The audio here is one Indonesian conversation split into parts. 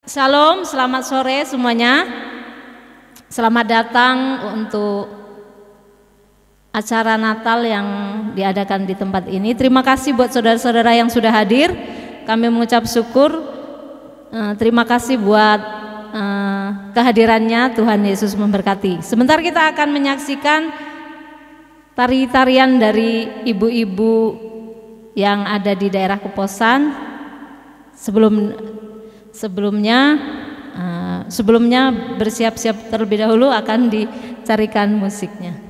Shalom, selamat sore semuanya. Selamat datang untuk acara Natal yang diadakan di tempat ini. Terima kasih buat saudara-saudara yang sudah hadir. Kami mengucap syukur. Terima kasih buat kehadirannya. Tuhan Yesus memberkati. Sebentar kita akan menyaksikan tari-tarian dari ibu-ibu yang ada di daerah Keposan. Sebelumnya bersiap-siap terlebih dahulu akan dicarikan musiknya.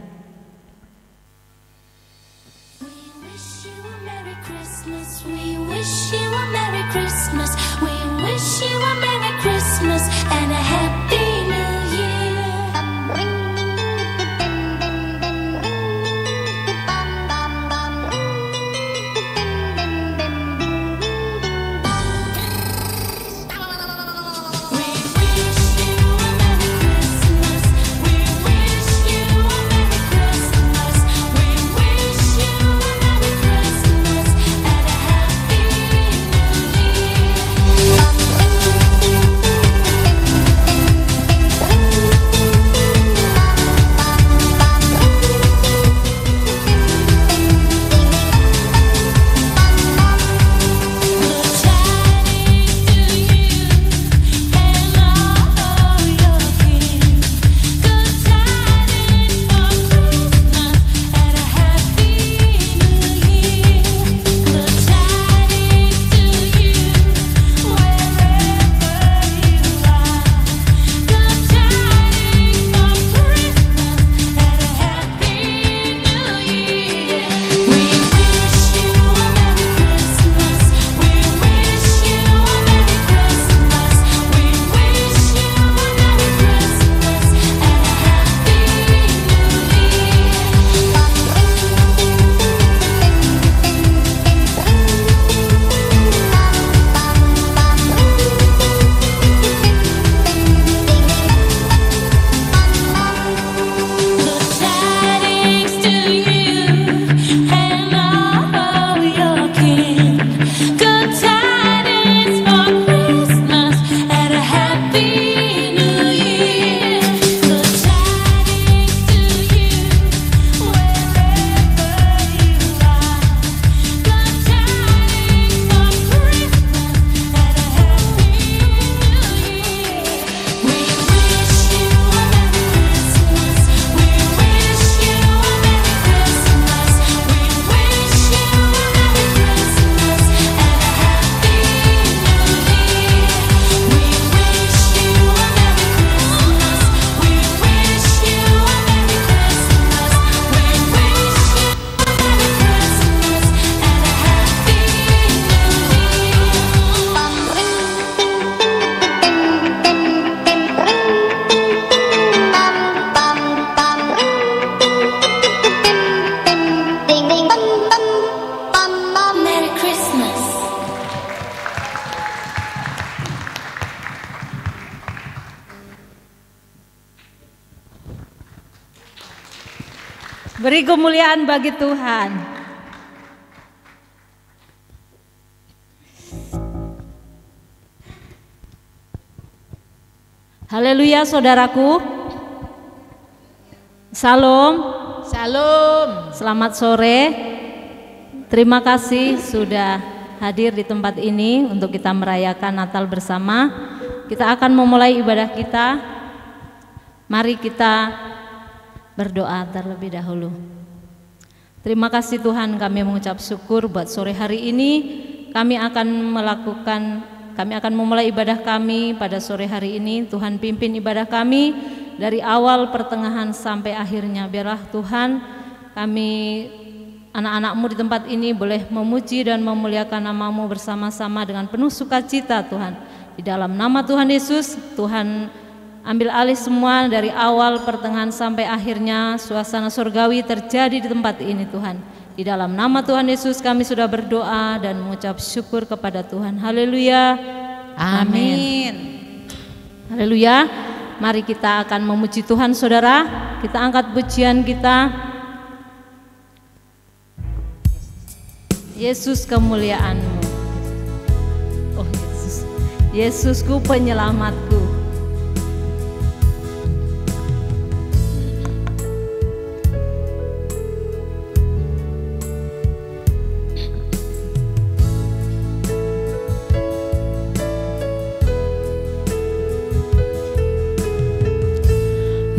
Beri kemuliaan bagi Tuhan. Haleluya saudaraku. Shalom. Shalom. Selamat sore. Terima kasih sudah hadir di tempat ini untuk kita merayakan Natal bersama. Kita akan memulai ibadah kita. Mari kita berdoa terlebih dahulu. Terima kasih Tuhan, kami mengucap syukur buat sore hari ini. Kami akan memulai ibadah kami pada sore hari ini. Tuhan pimpin ibadah kami dari awal, pertengahan sampai akhirnya. Biarlah Tuhan, kami anak-anak-Mu di tempat ini boleh memuji dan memuliakan nama-Mu bersama-sama dengan penuh sukacita Tuhan. Di dalam nama Tuhan Yesus, Tuhan ambil alih semua dari awal, pertengahan sampai akhirnya. Suasana surgawi terjadi di tempat ini Tuhan. Di dalam nama Tuhan Yesus kami sudah berdoa dan mengucap syukur kepada Tuhan. Haleluya. Amin. Haleluya. Mari kita akan memuji Tuhan saudara. Kita angkat pujian kita. Yesus kemuliaan-Mu. Oh Yesus. Yesusku penyelamatku.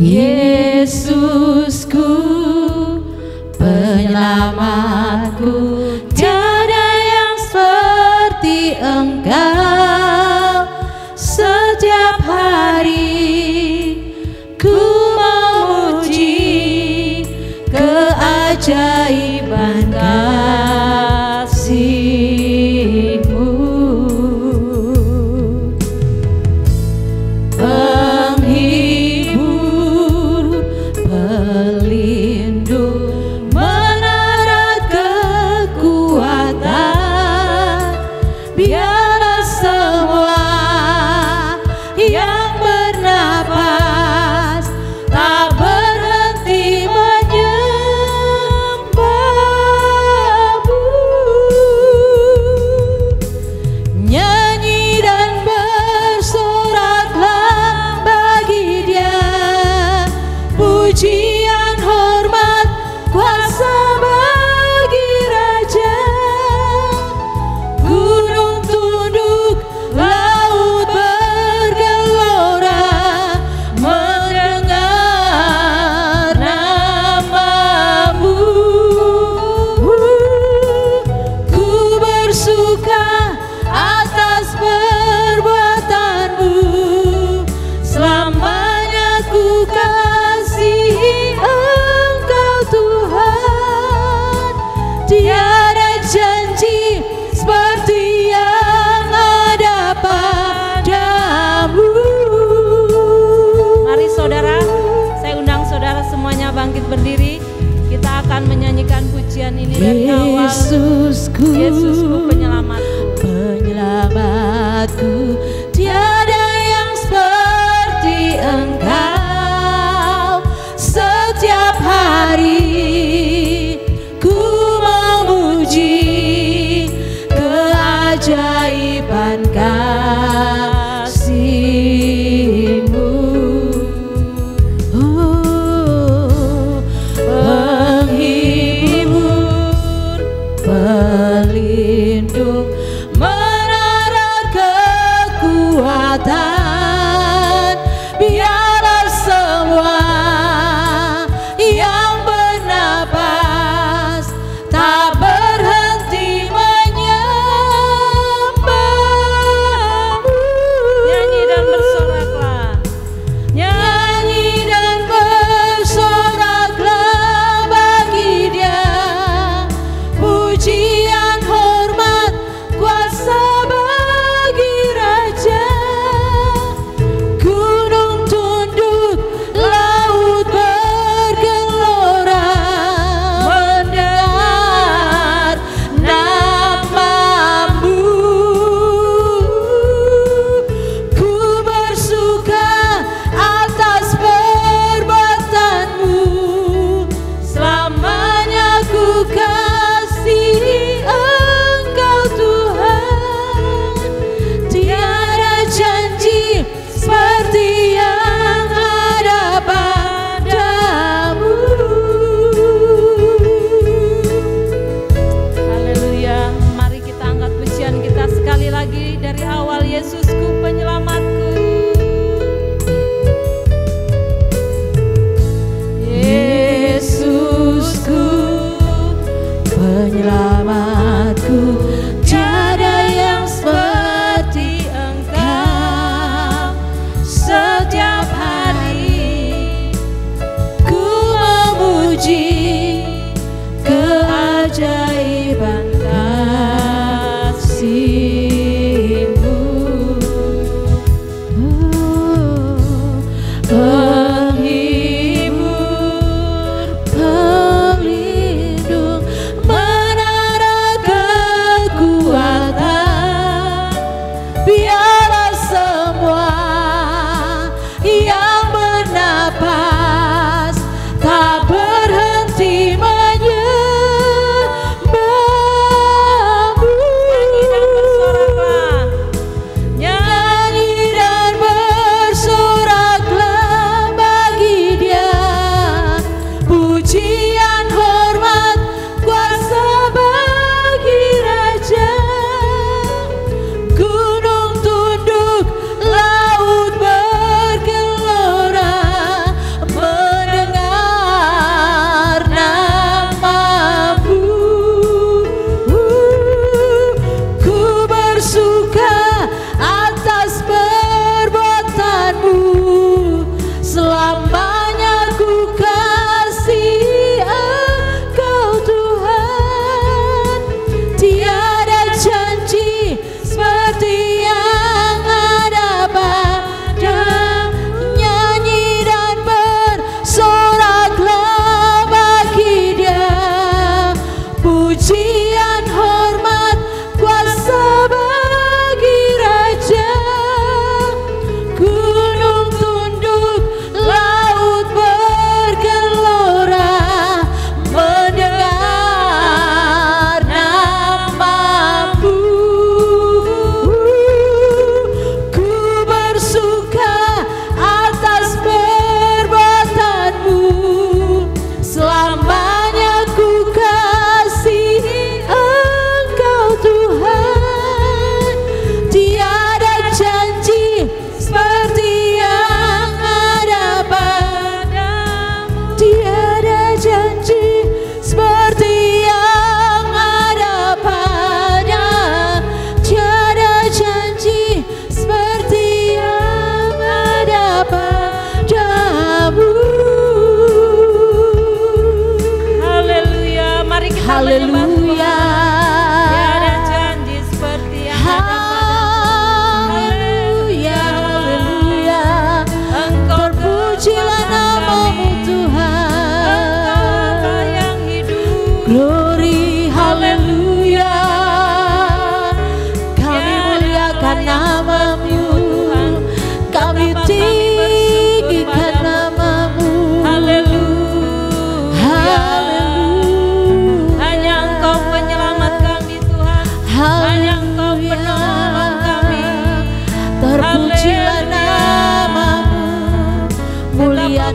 Yesusku penyelamatku, tiada yang seperti Engkau. Setiap hari ku memuji keajaiban kasih-Mu. Penghibur, pelindung, menara kekuatan, biarlah semua yang bernapas tak berhenti menyembah-Mu. Nyanyi dan bersoraklah bagi Dia, pujian, hormat, kuasa bagi Raja. Gunung tunduk, laut bergelora mendengar nama-Mu. Ku bersuka atas perbuatan-Mu, selamanya ku kasihi Engkau Tuhan. Tiada janji seperti yang ada padamu. Mari saudara, saya undang saudara semuanya bangkit berdiri. Kita akan menyanyikan pujian ini dari awal. Yesusku, Yesusku penyelamatku. penyelamatku, tiada yang seperti Engkau. Setiap hari ku memuji keajaiban kasih-Mu. Oh, penghibur, pelindung, menara kekuatan, biarlah semua yang bernapas tak berhenti menyembah-Mu. Nyanyi dan bersoraklah. Nyanyi dan bersoraklah bagi Dia, pujian, hormat, kuasa bagi Raja. Gunung tunduk,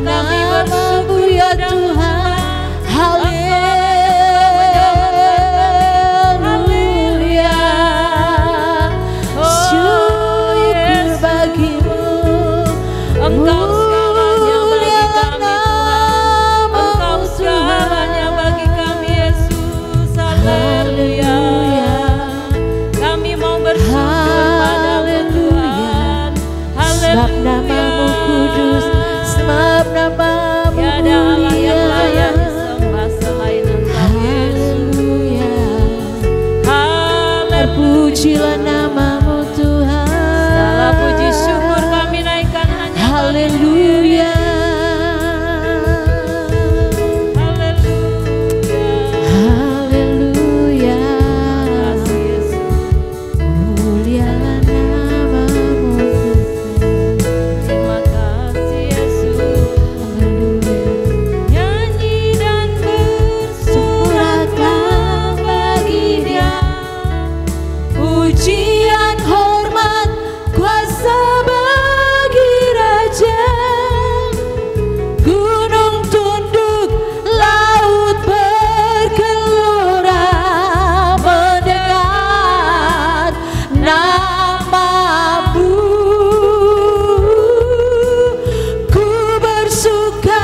kami namamu ya Tuhan. Haleluya. Syukur bagimu, Engkau segalanya bagi kami Tuhan. Engkau segalanya bagi kami Yesus. Haleluya. Kami mau bersyukur padamu Tuhan. Sebab namamu kudus, sebab namamu Tiada Allah yang layak mulia. disembah selain Engkau Yesus. Haleluya. Terpujilah namamu Tuhan. Segala puji syukur kami naikkan hanya Haleluya. Haleluya. Haleluya. Kasih Yesus. Mulialah namamu Tuhan. Terima kasih Yesus. Haleluya. Nyanyi dan bersoraklah bagi Dia. Pujian, hormat, kuasa bagi Raja. Gunung tunduk, laut bergelora mendengar namamu. Ku bersuka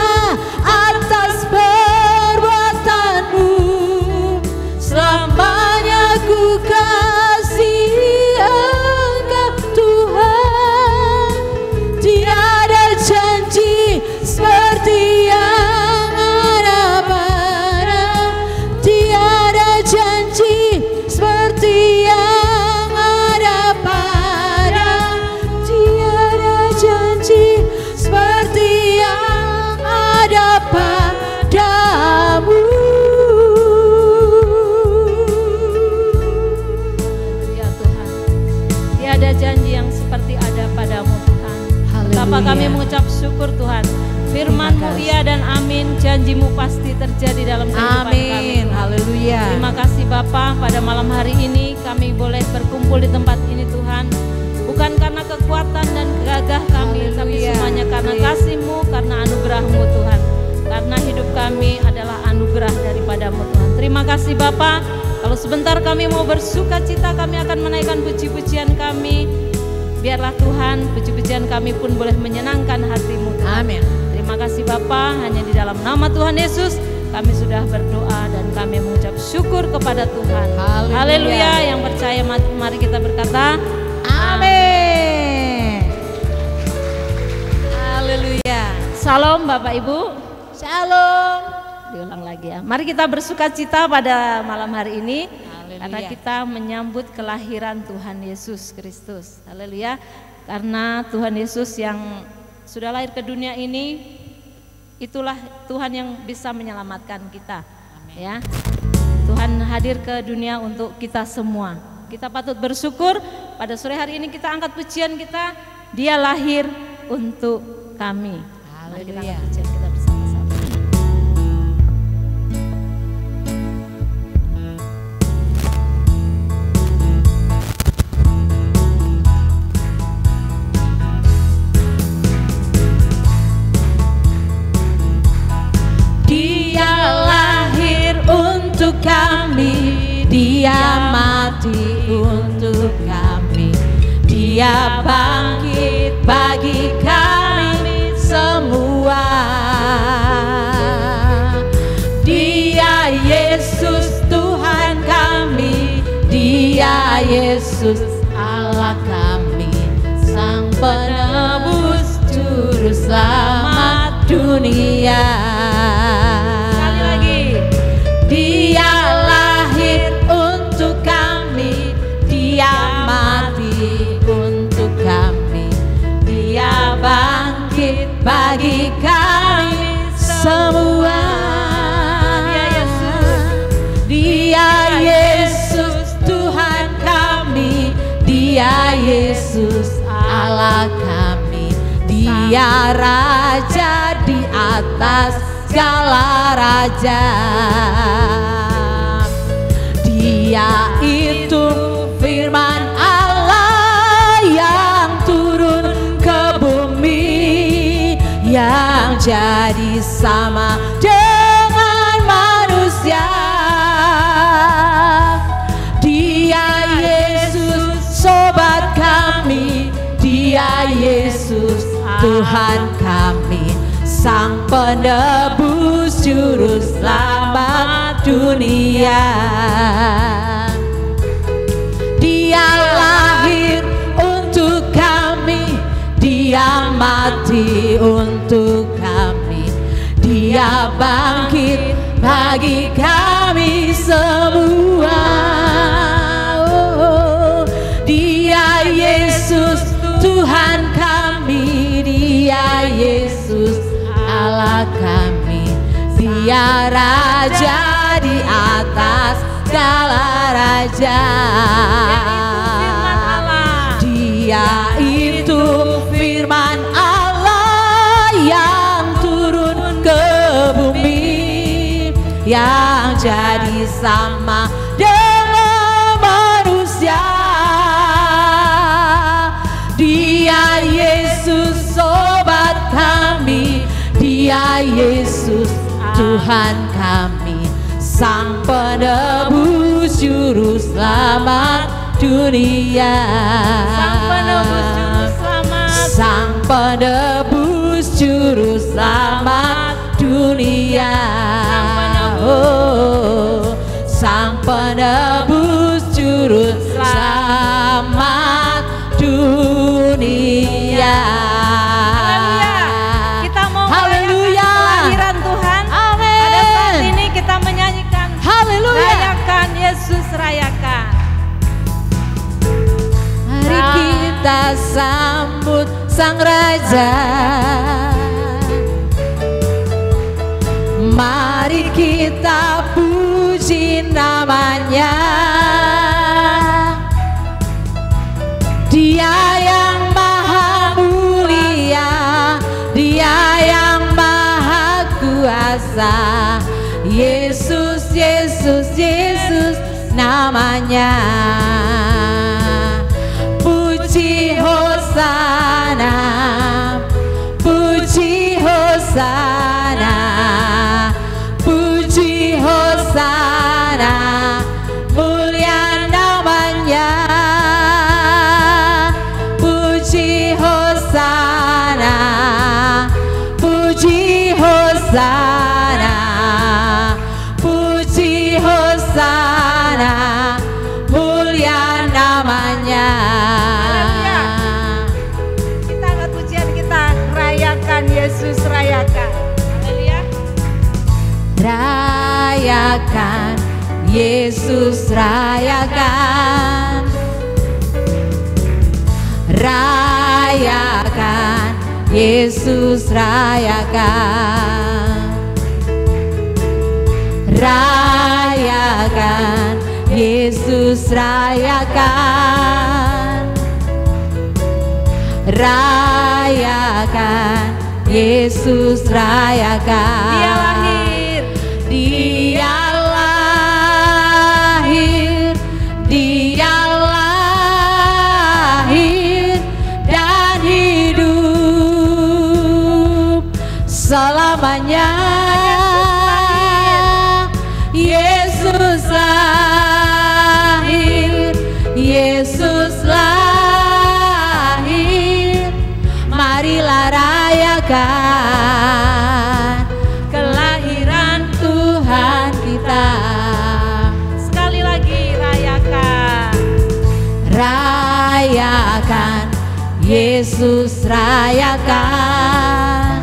atas perbuatanmu, selamanya ku kasih Engkau Tuhan. Tiada janji seperti yang ada pada, tiada janji seperti yang ada pada, tiada janji seperti yang ada padamu. Ya Tuhan, tiada janji yang seperti ada padamu Tuhan. Betapa Haleluya. kami mengucap syukur Tuhan. Firman-Mu Terima kasih. iya dan amin, janji-Mu pasti terjadi dalam kehidupan kami. Amin. Haleluya. Terima kasih Bapa, pada malam hari ini kami boleh berkumpul di tempat ini Tuhan. Bukan karena kekuatan dan gagah kami, tapi Haleluya. semuanya karena Amin. kasih-Mu, karena anugerah-Mu Tuhan. Karena hidup kami adalah anugerah daripadamu Tuhan. Terima kasih Bapa. Kalau sebentar kami mau bersuka cita, kami akan menaikkan puji-pujian kami. Biarlah Tuhan, puji-pujian kami pun boleh menyenangkan hati-Mu Tuhan. Amin. Terima kasih Bapa, hanya di dalam nama Tuhan Yesus kami sudah berdoa dan kami mengucap syukur kepada Tuhan. Haleluya. Haleluya. Yang percaya mari kita berkata Amin. Haleluya. Salam Bapak Ibu. Shalom. Diulang lagi ya. Mari kita bersuka cita pada malam hari ini. Haleluya. Karena kita menyambut kelahiran Tuhan Yesus Kristus. Haleluya. Karena Tuhan Yesus yang sudah lahir ke dunia ini, itulah Tuhan yang bisa menyelamatkan kita. Ya. Tuhan hadir ke dunia untuk kita semua. Kita patut bersyukur. Pada sore hari ini kita angkat pujian kita. Dia lahir untuk kami. Mari kita angkat pujian kita bersama-sama. Dia lahir untuk kami, Dia mati untuk kami, Dia bangkit bagi kami semua. Dia Yesus Tuhan kami, Dia Yesus Allah kami, Sang Penebus Juru Selamat dunia. Sekali lagi. Dia lahir untuk kami, Dia mati untuk kami, Dia bangkit bagi kami semua. Dia Yesus. Dia Yesus Tuhan kami, Dia Yesus Allah kami, Dia Raja di atas segala raja. Dia itu firman Allah yang turun ke bumi, yang jadi sama dengan manusia. Dia Yesus sobat kami, Dia Yesus Tuhan kami, Sang penebus juru selamat dunia. Dia lahir untuk kami, Dia mati untuk kami, Dia bangkit bagi kami semua. Oh, Dia Yesus Tuhan kami, Dia Yesus Allah kami, Dia Raja di atas segala raja. Dia itu firman Allah yang turun ke bumi, yang jadi sama dengan manusia. Dia Yesus sobat kami, Dia Yesus Tuhan kami, Sang penebus juru selamat dunia. Sang penebus juru selamat, Sang penebus juru selamat dunia. Oh, Sang penebus juru selamat dunia. Kita mau merayakan kelahiran Tuhan. Amin. Pada saat ini kita menyanyikan Haleluya. Rayakan Yesus, rayakan. Mari kita sambut Sang Raja, mari kita puji namanya. Dia yang maha mulia, Dia yang maha kuasa, Yesus, Yesus, Yesus namanya. Puji Hosana, puji Hosana, puji Hosana, mulia namanya. Puji Hosana, puji Hosana, puji Hosana, mulia namanya. Kita angkat pujian kita, rayakan Yesus, rayakan. Haleluya. Rayakan Yesus, rayakan. Rayakan Yesus, rayakan. Rayakan Yesus, rayakan. Rayakan Yesus, rayakan. Dia lahir, Dia lahir, Dia lahir dan hidup selamanya. Yesus lahir, Yesus lahir, marilah rayakan kelahiran Tuhan kita. sekali lagi rayakan. Rayakan Yesus, rayakan.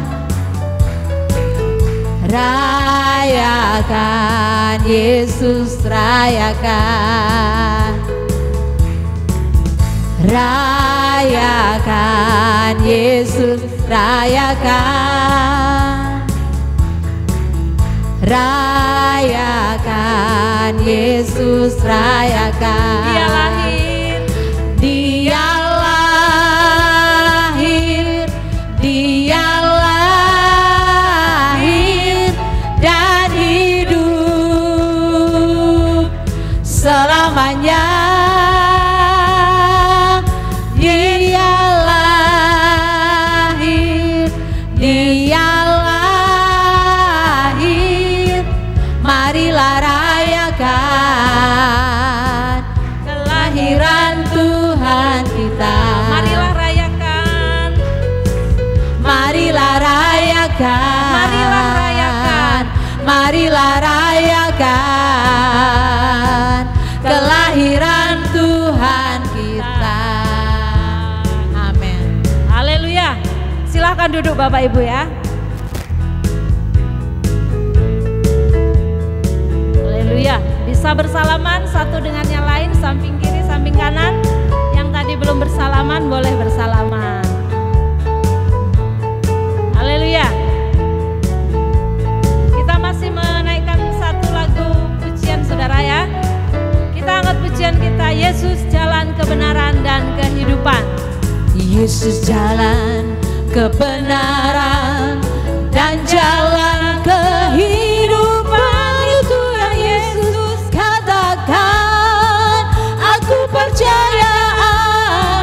Rayakan Yesus, rayakan. Rayakan Yesus, rayakan. Rayakan Yesus, rayakan. Dia lahir, Dia lahir, Dia lahir dan hidup selamanya. Dia lahir, Dia lahir rayakan, marilah rayakan kelahiran Tuhan kita. Amin. Haleluya. Silahkan duduk Bapak Ibu ya. Haleluya. Bisa bersalaman satu dengan yang lain, samping kiri, samping kanan. Yang tadi belum bersalaman boleh bersalaman. Haleluya. Kita masih menaikkan satu lagu pujian saudara ya. Kita angkat pujian kita, Yesus jalan kebenaran dan kehidupan. Yesus jalan kebenaran dan jalan kehidupan, itu yang Yesus katakan. Aku percaya,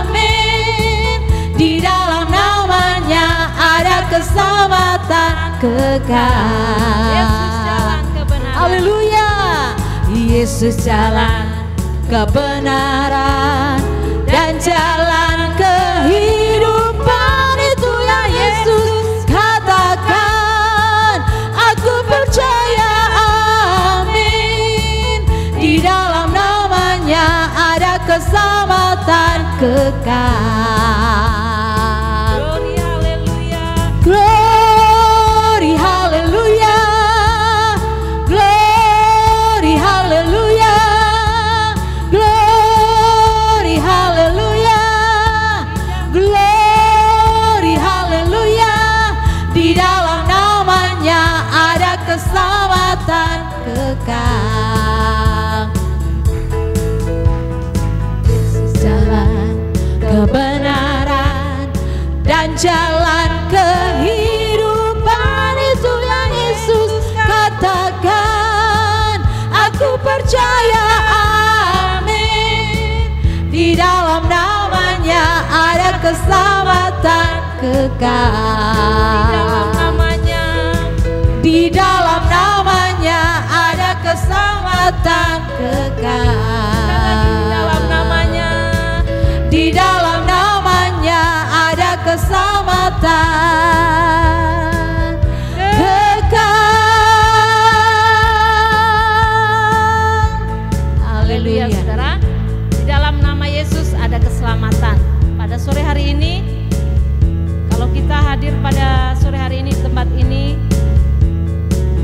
amin. Di dalam namanya ada keselamatan kekal. Yesus jalan kebenaran. Haleluya. Yesus jalan kebenaran dan jalan kehidupan, itu yang Yesus katakan. Aku percaya, amin. Di dalam namanya ada keselamatan kekal. Glory haleluya. Glory haleluya. Glory haleluya. Glory haleluya. Glory haleluya. Di dalam namanya ada keselamatan kekal. Yesus jalan kebenaran dan jalan kehidupan, itu yang Yesus katakan. Aku percaya, amin. Di dalam namanya ada keselamatan kekal. Di dalam namanya, Di dalam namanya ada keselamatan kekal. di dalam namanya, Di dalam namanya ada keselamatan kekal. haleluya saudara. Di dalam nama Yesus ada keselamatan. Pada sore hari ini, kalau kita hadir pada sore hari ini di tempat ini,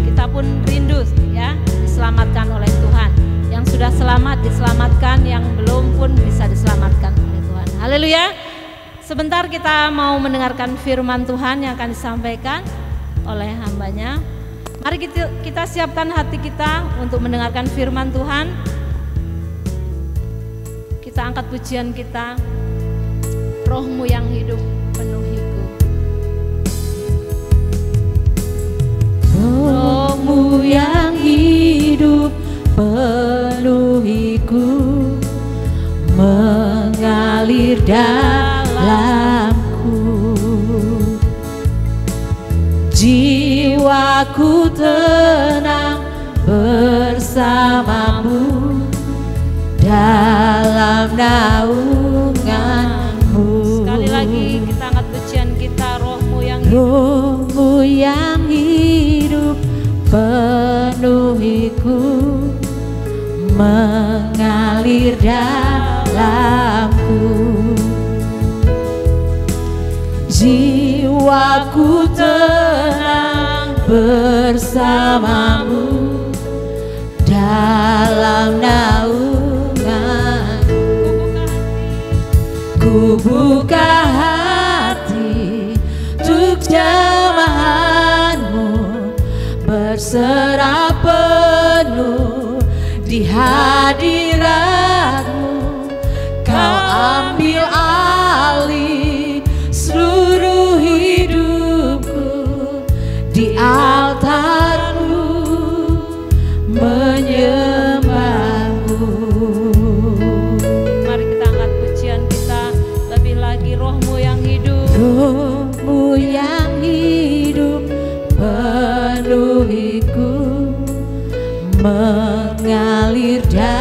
kita pun rindu ya diselamatkan oleh Tuhan. Yang sudah selamat diselamatkan, yang belum pun bisa diselamatkan oleh Tuhan. Haleluya. Sebentar kita mau mendengarkan firman Tuhan yang akan disampaikan oleh hambanya. Mari kita siapkan hati kita untuk mendengarkan firman Tuhan. Kita angkat pujian kita, Rohmu yang hidup penuhiku. Rohmu yang hidup penuhiku, mengalir dalamku. Jiwaku tenang bersamamu dalam naunganmu. Sekali lagi kita angkat pujian kita, Rohmu yang hidup. Rohmu yang hidup penuhiku, mengalir dalamku. Jiwaku tenang bersamamu dalam naunganmu. Ku buka hati untuk jemaatmu, berserah penuh di hadiratmu. Kau ambil alih seluruh hidupku, di altarmu menyembahmu. Mari kita angkat pujian kita lebih lagi, Rohmu yang hidup. Rohmu yang hidup penuhiku, mengalir dalamku.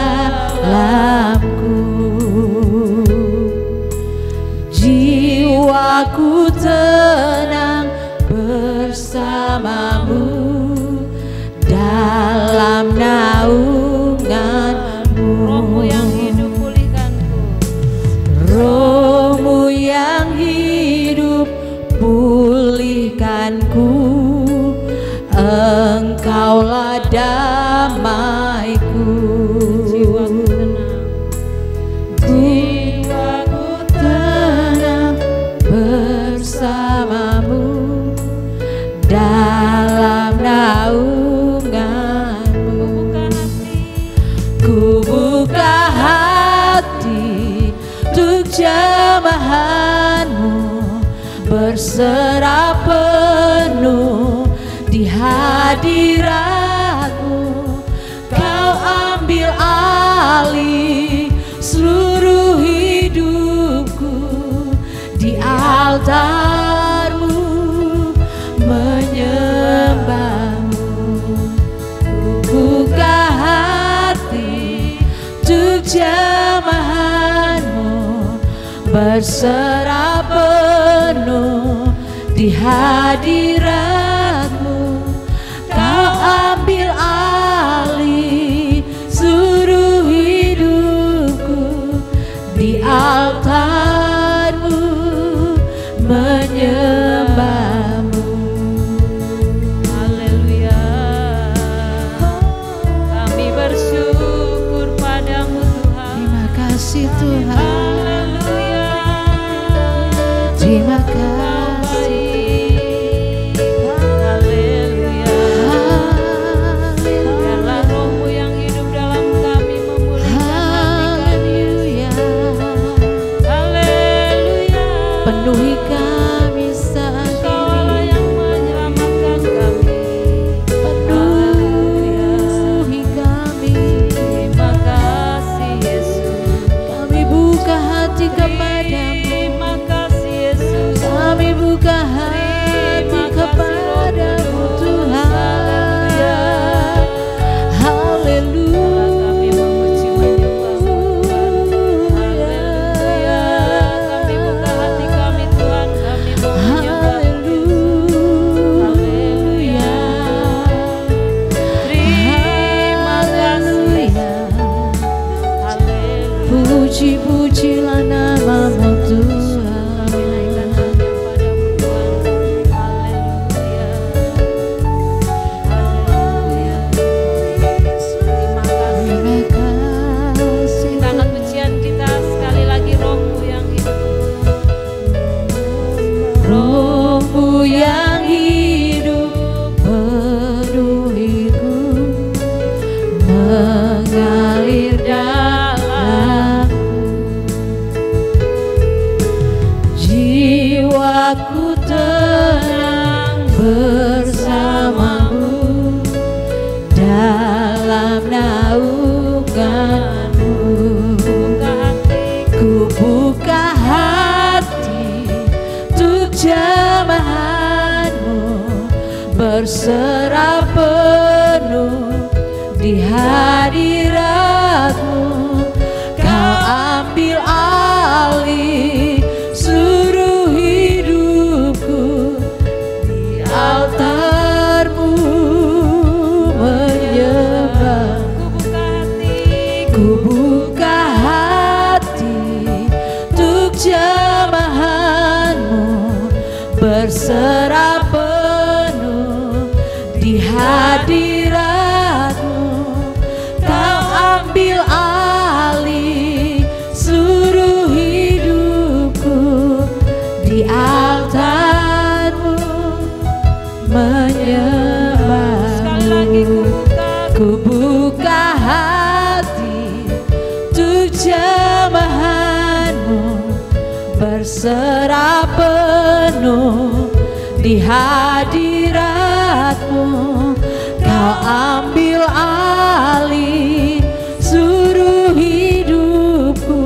Tuhanku, Engkaulah damaiku. Jiwaku tenang bersamamu dalam naunganmu. Ku buka hati untuk jamahanmu, berserah penuh di hadiratmu. Kau ambil alih seluruh hidupku, di altarmu menyembahmu. Ku buka hati untuk jamahanmu, berserah penuh di hadiratmu. Kau ambil alih seluruh hidupku, di altarmu menyembahmu. Haleluya. Kami bersyukur padamu Tuhan. Terima kasih Tuhan. Haleluya. Terima kasih. Haleluya. Biarlah Roh-Mu yang hidup dalam kami memulihkan hati kami. Haleluya. Penuhi kami saat Kaulah ini. yang menyelamatkan kami. Penuhi kami. Terima kasih Yesus. Kami buka hati kepadamu. Terima kasih Yesus. Kami buka hati kepadamu Tuhan. Haleluya. Kami memuji menyembah-Mu Tuhan. Haleluya. Kami buka hati kami Tuhan. Kami mau menyembah. Haleluya. Terima kasih. Haleluya. Puji-pujilah namamu Tuhan. Kami naikkan hanya padamu Tuhan. Haleluya. Haleluya. Terima kasih. Terima kasih. Kita angkat pujian kita sekali lagi, Roh-Mu yang hidup. Roh-Mu yang hidup penuhiku, mengalir dalamku. Jiwaku tenang bersamamu dalam naunganmu. Buka hati. Ku buka hati untuk jamahanmu, berserah penuh di hadiratmu. Kau ambil alih seluruh hidupku, di altarmu menyembah. Ku buka hati. Ku buka hati untuk jamahanmu, berserah penuh di hadiratmu. Kau ambil alih seluruh hidupku, di altarmu Sekali lagi menyembahmu. Ku buka hati untuk jamahanmu, berserah penuh di hadiratmu. Kau ambil alih seluruh hidupku,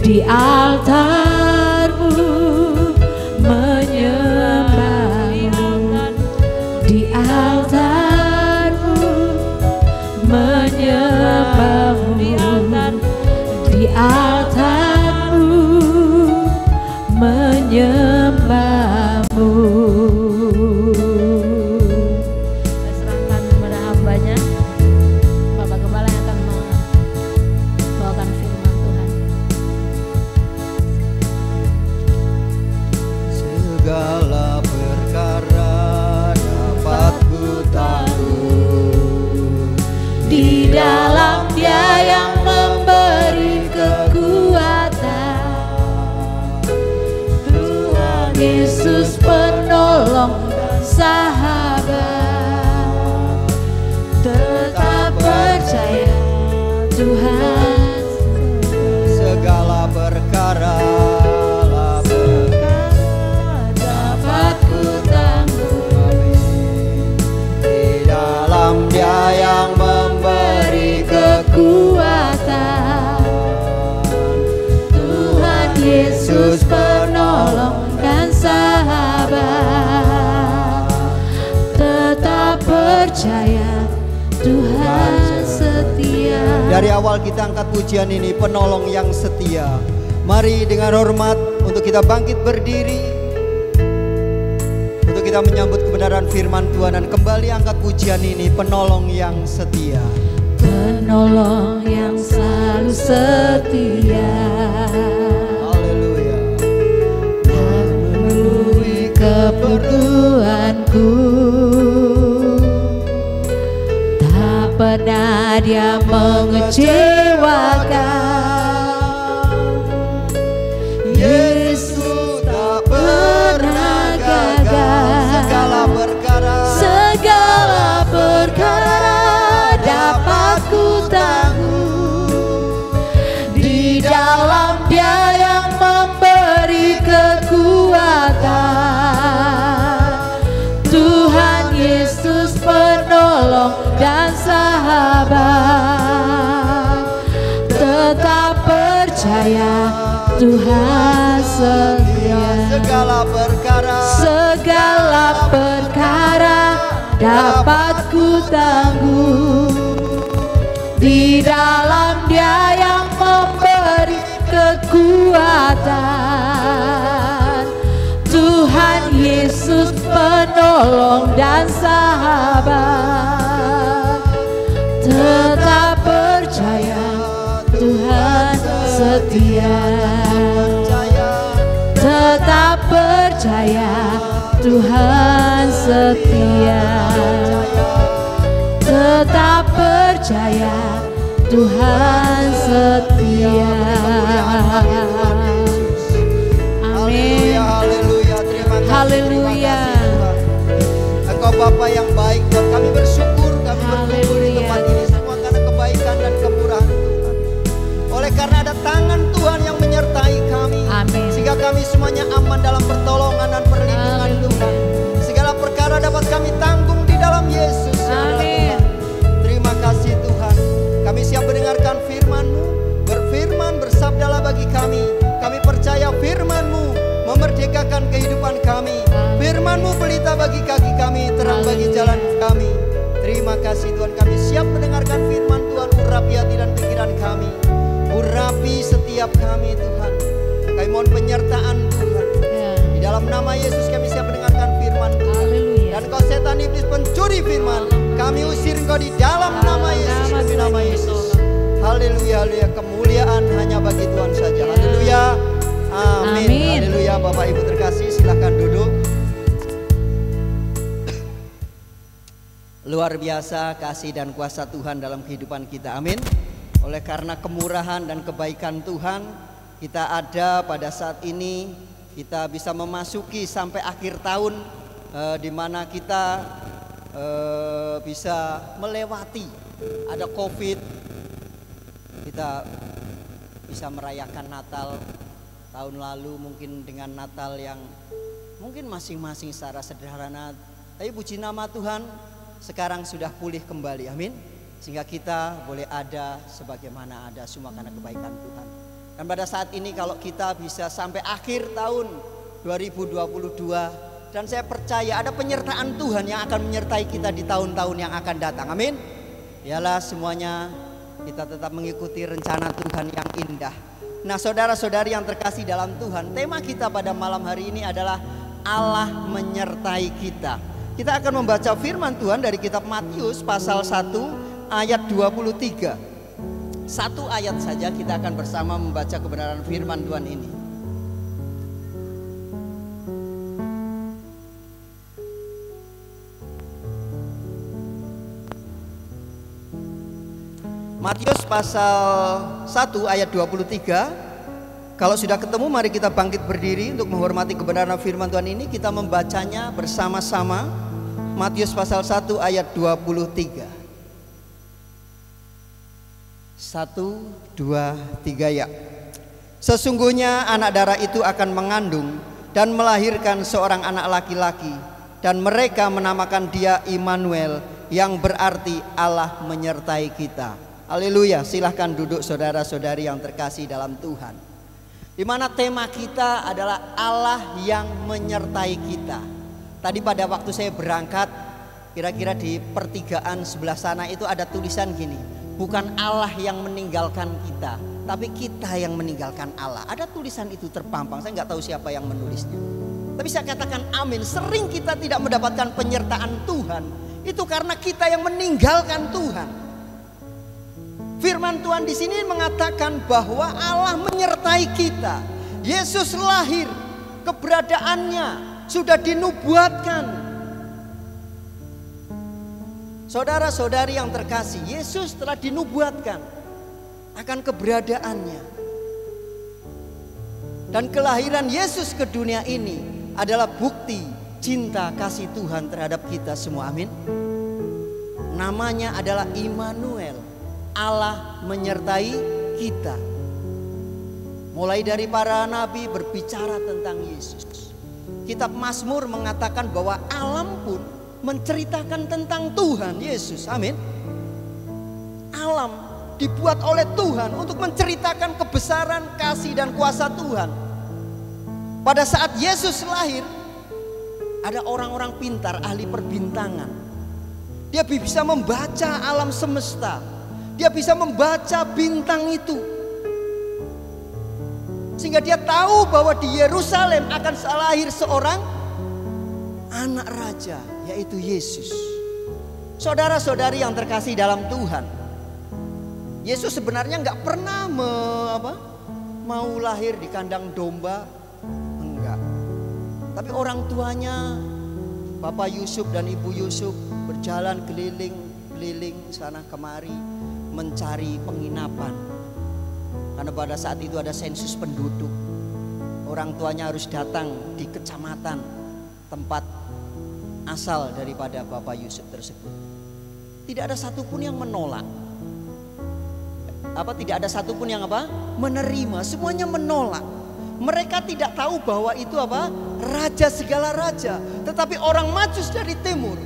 di altarmu menyembahmu. Di altarmu menyembahmu. Di altarmu menyembahmu. Saya serahkan kepada hambanya, Bapak Gembala yang akan membawakan firman Tuhan. Segala sahabat, tetap percaya Tuhan. Segala perkara dapat ku tanggung. di dalam Dia yang memberi Kekuatan Tuhan Yesus penolong dan sahabat, tetap percaya Tuhan setia. Dari awal kita angkat pujian ini, penolong yang setia. Mari dengan hormat untuk kita bangkit berdiri, untuk kita menyambut kebenaran firman Tuhan, dan kembali angkat pujian ini, penolong yang setia. Penolong yang selalu setia, Haleluya. memenuhi keperluanku. Tak pernah Dia mengecewakan. Yesus tak pernah gagal. Segala perkara dapat ku tanggung. Di dalam Dia yang memberi kekuatan, Tuhan Yesus penolong dan sahabat, tetap percaya Tuhan setia. Segala perkara dapat ku tanggung. Di dalam Dia yang memberi kekuatan, Tuhan Yesus penolong dan sahabat, tetap percaya Tuhan setia. Tetap percaya Tuhan setia. Tetap percaya Tuhan setia. Amin. Haleluya. Terima kasih. Haleluya. Engkau Bapa yang baik, Tuhan. Kami bersyukur, kami bersyukur di tempat ini semua karena kebaikan dan kemurahan Tuhan. Oleh karena ada tangan Tuhan yang menyertai kami, Amin. sehingga kami semuanya aman dalam pertolongan dan perlindungan Tuhan. Segala perkara dapat kami tanggung di dalam Yesus. Amin. Terima kasih Tuhan. Kami siap mendengarkan firman-Mu. Berfirman, bersabdalah bagi kami. Kami percaya firman-Mu memerdekakan kehidupan kami. Firman-Mu pelita bagi kaki kami, terang bagi jalan kami. Terima kasih Tuhan, kami siap mendengarkan firman Tuhan. Urapi hati dan pikiran kami, urapi setiap kami Tuhan. Kami mohon penyertaan Tuhan. Di dalam nama Yesus kami siap mendengarkan firman Tuhan. Haleluya. Dan kau setan iblis pencuri firman, kami usir engkau di dalam nama Yesus, demi nama Yesus. Haleluya, haleluya. Kemuliaan hanya bagi Tuhan saja. Haleluya. Amin. Amin. Haleluya. Bapak Ibu terkasih, silakan duduk. Luar biasa kasih dan kuasa Tuhan dalam kehidupan kita. Amin. Oleh karena kemurahan dan kebaikan Tuhan, kita ada pada saat ini, kita bisa memasuki sampai akhir tahun, di mana kita bisa melewati ada COVID. Kita bisa merayakan Natal tahun lalu mungkin dengan Natal yang mungkin masing-masing secara sederhana, tapi puji nama Tuhan sekarang sudah pulih kembali. Amin. Sehingga kita boleh ada sebagaimana ada, semua karena kebaikan Tuhan. Dan pada saat ini kalau kita bisa sampai akhir tahun 2022, dan saya percaya ada penyertaan Tuhan yang akan menyertai kita di tahun-tahun yang akan datang. Amin. Biarlah semuanya kita tetap mengikuti rencana Tuhan yang indah. Nah, saudara-saudari yang terkasih dalam Tuhan, tema kita pada malam hari ini adalah Allah menyertai kita. Kita akan membaca firman Tuhan dari kitab Matius pasal 1 ayat 23. Satu ayat saja kita akan bersama membaca kebenaran firman Tuhan ini. Matius pasal 1 ayat 23. Kalau sudah ketemu, mari kita bangkit berdiri untuk menghormati kebenaran firman Tuhan ini. Kita membacanya bersama-sama. Matius pasal 1 ayat 23. 1, 2, 3 ya. Sesungguhnya anak darah itu akan mengandung dan melahirkan seorang anak laki-laki, dan mereka menamakan dia Immanuel, yang berarti Allah menyertai kita. Haleluya. Silahkan duduk saudara-saudari yang terkasih dalam Tuhan. Di mana tema kita adalah Allah yang menyertai kita. Tadi pada waktu saya berangkat, kira-kira di pertigaan sebelah sana itu ada tulisan gini, bukan Allah yang meninggalkan kita, tapi kita yang meninggalkan Allah. Ada tulisan itu terpampang, saya nggak tahu siapa yang menulisnya. Tapi saya katakan amin. Sering kita tidak mendapatkan penyertaan Tuhan, itu karena kita yang meninggalkan Tuhan. Firman Tuhan di sini mengatakan bahwa Allah menyertai kita. Yesus lahir, keberadaannya sudah dinubuatkan. Saudara-saudari yang terkasih, Yesus telah dinubuatkan akan keberadaannya. Dan kelahiran Yesus ke dunia ini adalah bukti cinta kasih Tuhan terhadap kita semua. Amin. Namanya adalah Immanuel, Allah menyertai kita. Mulai dari para nabi berbicara tentang Yesus. Kitab Mazmur mengatakan bahwa alam pun menceritakan tentang Tuhan Yesus. Amin. Alam dibuat oleh Tuhan untuk menceritakan kebesaran, kasih dan kuasa Tuhan. Pada saat Yesus lahir, ada orang-orang pintar, ahli perbintangan. Dia bisa membaca alam semesta. Dia bisa membaca bintang itu. Sehingga dia tahu bahwa di Yerusalem akan lahir seorang anak raja, yaitu Yesus. Saudara-saudari yang terkasih dalam Tuhan, Yesus sebenarnya nggak pernah mau lahir di kandang domba, enggak. Tapi orang tuanya, Bapak Yusuf dan Ibu Yusuf, berjalan keliling sana kemari mencari penginapan. Karena pada saat itu ada sensus penduduk. Orang tuanya harus datang di kecamatan tempat asal daripada Bapak Yusuf tersebut. Tidak ada satupun yang menolak. Tidak ada satupun yang menerima. Semuanya menolak. Mereka tidak tahu bahwa itu raja segala raja. Tetapi orang Majus dari timur,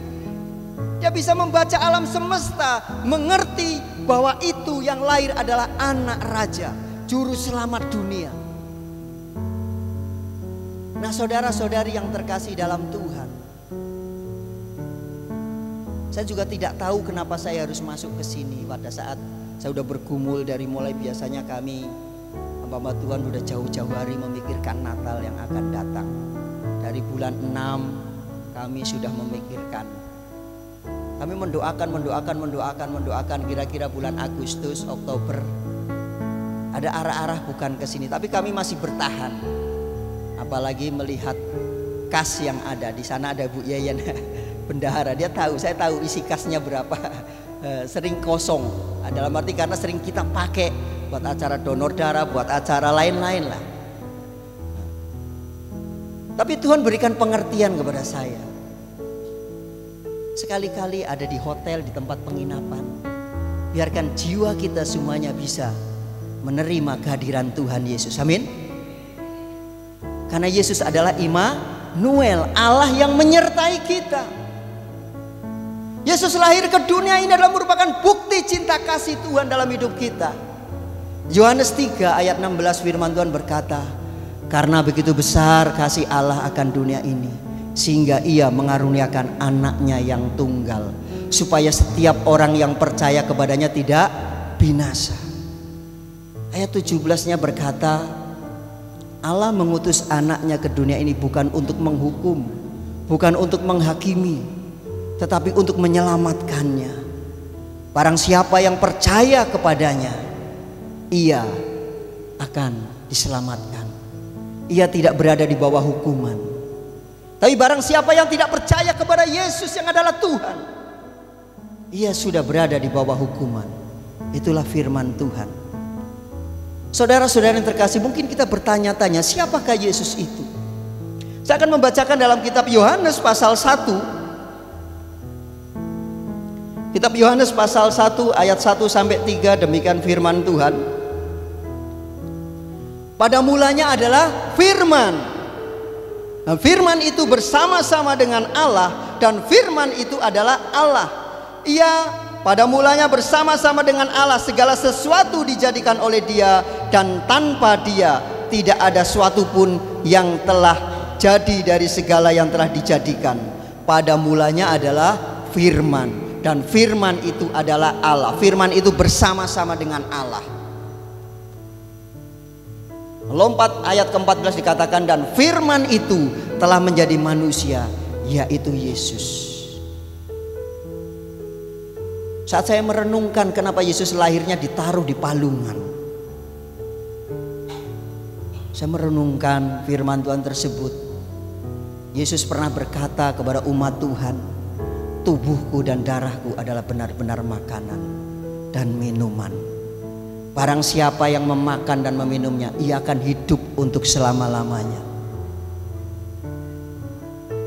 dia bisa membaca alam semesta, mengerti bahwa itu yang lahir adalah anak raja, juru selamat dunia. Nah, saudara-saudari yang terkasih dalam Tuhan, saya juga tidak tahu kenapa saya harus masuk ke sini pada saat saya sudah bergumul dari mulai biasanya kami hamba Tuhan sudah jauh-jauh hari memikirkan Natal yang akan datang. Dari bulan 6 kami sudah memikirkan. Kami mendoakan kira-kira bulan Agustus, Oktober ada arah-arah bukan ke sini, tapi kami masih bertahan. Apalagi melihat kas yang ada di sana, ada Bu Yayan bendahara, dia tahu, saya tahu isi kasnya berapa. Sering kosong, dalam arti karena sering kita pakai buat acara donor darah, buat acara lain-lain lah. Tapi Tuhan berikan pengertian kepada saya. Sekali-kali ada di hotel, di tempat penginapan, biarkan jiwa kita semuanya bisa menerima kehadiran Tuhan Yesus. Amin. Karena Yesus adalah Immanuel, Allah yang menyertai kita. Yesus lahir ke dunia ini adalah merupakan bukti cinta kasih Tuhan dalam hidup kita. Yohanes 3 ayat 16 firman Tuhan berkata, karena begitu besar kasih Allah akan dunia ini, sehingga ia mengaruniakan anaknya yang tunggal, supaya setiap orang yang percaya kepadanya tidak binasa. Ayat 17-nya berkata, Allah mengutus anaknya ke dunia ini bukan untuk menghukum, bukan untuk menghakimi, tetapi untuk menyelamatkannya. Barang siapa yang percaya kepadanya, ia akan diselamatkan. Ia tidak berada di bawah hukuman. Tapi barang siapa yang tidak percaya kepada Yesus yang adalah Tuhan, ia sudah berada di bawah hukuman. Itulah firman Tuhan. Saudara-saudara yang terkasih, mungkin kita bertanya-tanya, siapakah Yesus itu? Saya akan membacakan dalam kitab Yohanes pasal 1 Kitab Yohanes pasal 1 ayat 1 sampai 3, demikian firman Tuhan. Pada mulanya adalah firman. Nah, firman itu bersama-sama dengan Allah, dan firman itu adalah Allah. Ia pada mulanya bersama-sama dengan Allah. Segala sesuatu dijadikan oleh Dia, dan tanpa Dia tidak ada suatu pun yang telah jadi dari segala yang telah dijadikan. Pada mulanya adalah firman, dan firman itu adalah Allah. Firman itu bersama-sama dengan Allah. Lompat ayat ke-14 dikatakan, dan firman itu telah menjadi manusia, yaitu Yesus. Saat saya merenungkan kenapa Yesus lahirnya ditaruh di palungan, saya merenungkan firman Tuhan tersebut. Yesus pernah berkata kepada umat Tuhan, tubuhku dan darahku adalah benar-benar makanan dan minuman. Barang siapa yang memakan dan meminumnya, ia akan hidup untuk selama-lamanya.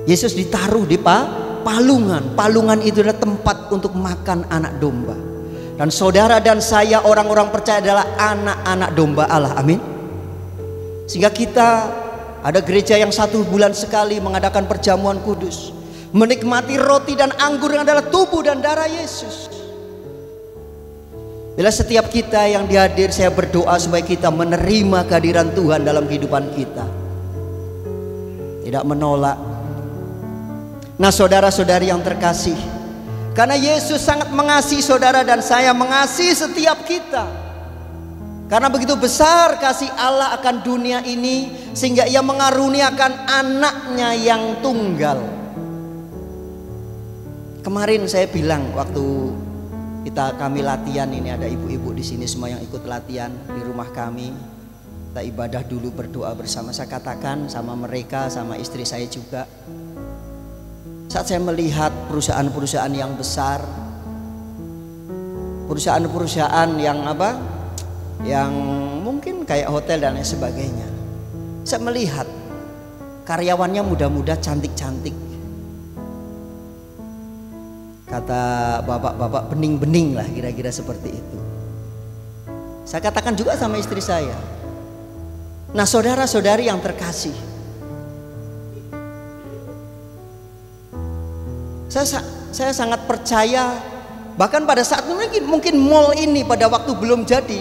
Yesus ditaruh di palungan. Palungan itu adalah tempat untuk makan anak domba. Dan saudara dan saya, orang-orang percaya, adalah anak-anak domba Allah. Amin. Sehingga kita ada gereja yang 1 bulan sekali mengadakan perjamuan kudus, menikmati roti dan anggur yang adalah tubuh dan darah Yesus. Bila setiap kita yang dihadir, saya berdoa supaya kita menerima kehadiran Tuhan dalam kehidupan kita, tidak menolak. Nah, saudara-saudari yang terkasih, karena Yesus sangat mengasihi saudara dan saya, mengasihi setiap kita. Karena begitu besar kasih Allah akan dunia ini, sehingga Ia mengaruniakan anaknya yang tunggal. Kemarin saya bilang waktu kami latihan, ini ada ibu-ibu di sini semua yang ikut latihan di rumah kami. Kita ibadah dulu, berdoa bersama. Saya katakan sama mereka, sama istri saya juga, saat saya melihat perusahaan-perusahaan yang besar, perusahaan-perusahaan yang yang mungkin kayak hotel dan lain sebagainya, saya melihat karyawannya muda-muda, cantik-cantik. Kata bapak-bapak, bening-bening lah, kira-kira seperti itu. Saya katakan juga sama istri saya. Nah, saudara-saudari yang terkasih, saya sangat percaya, bahkan pada saat mungkin mall ini pada waktu belum jadi,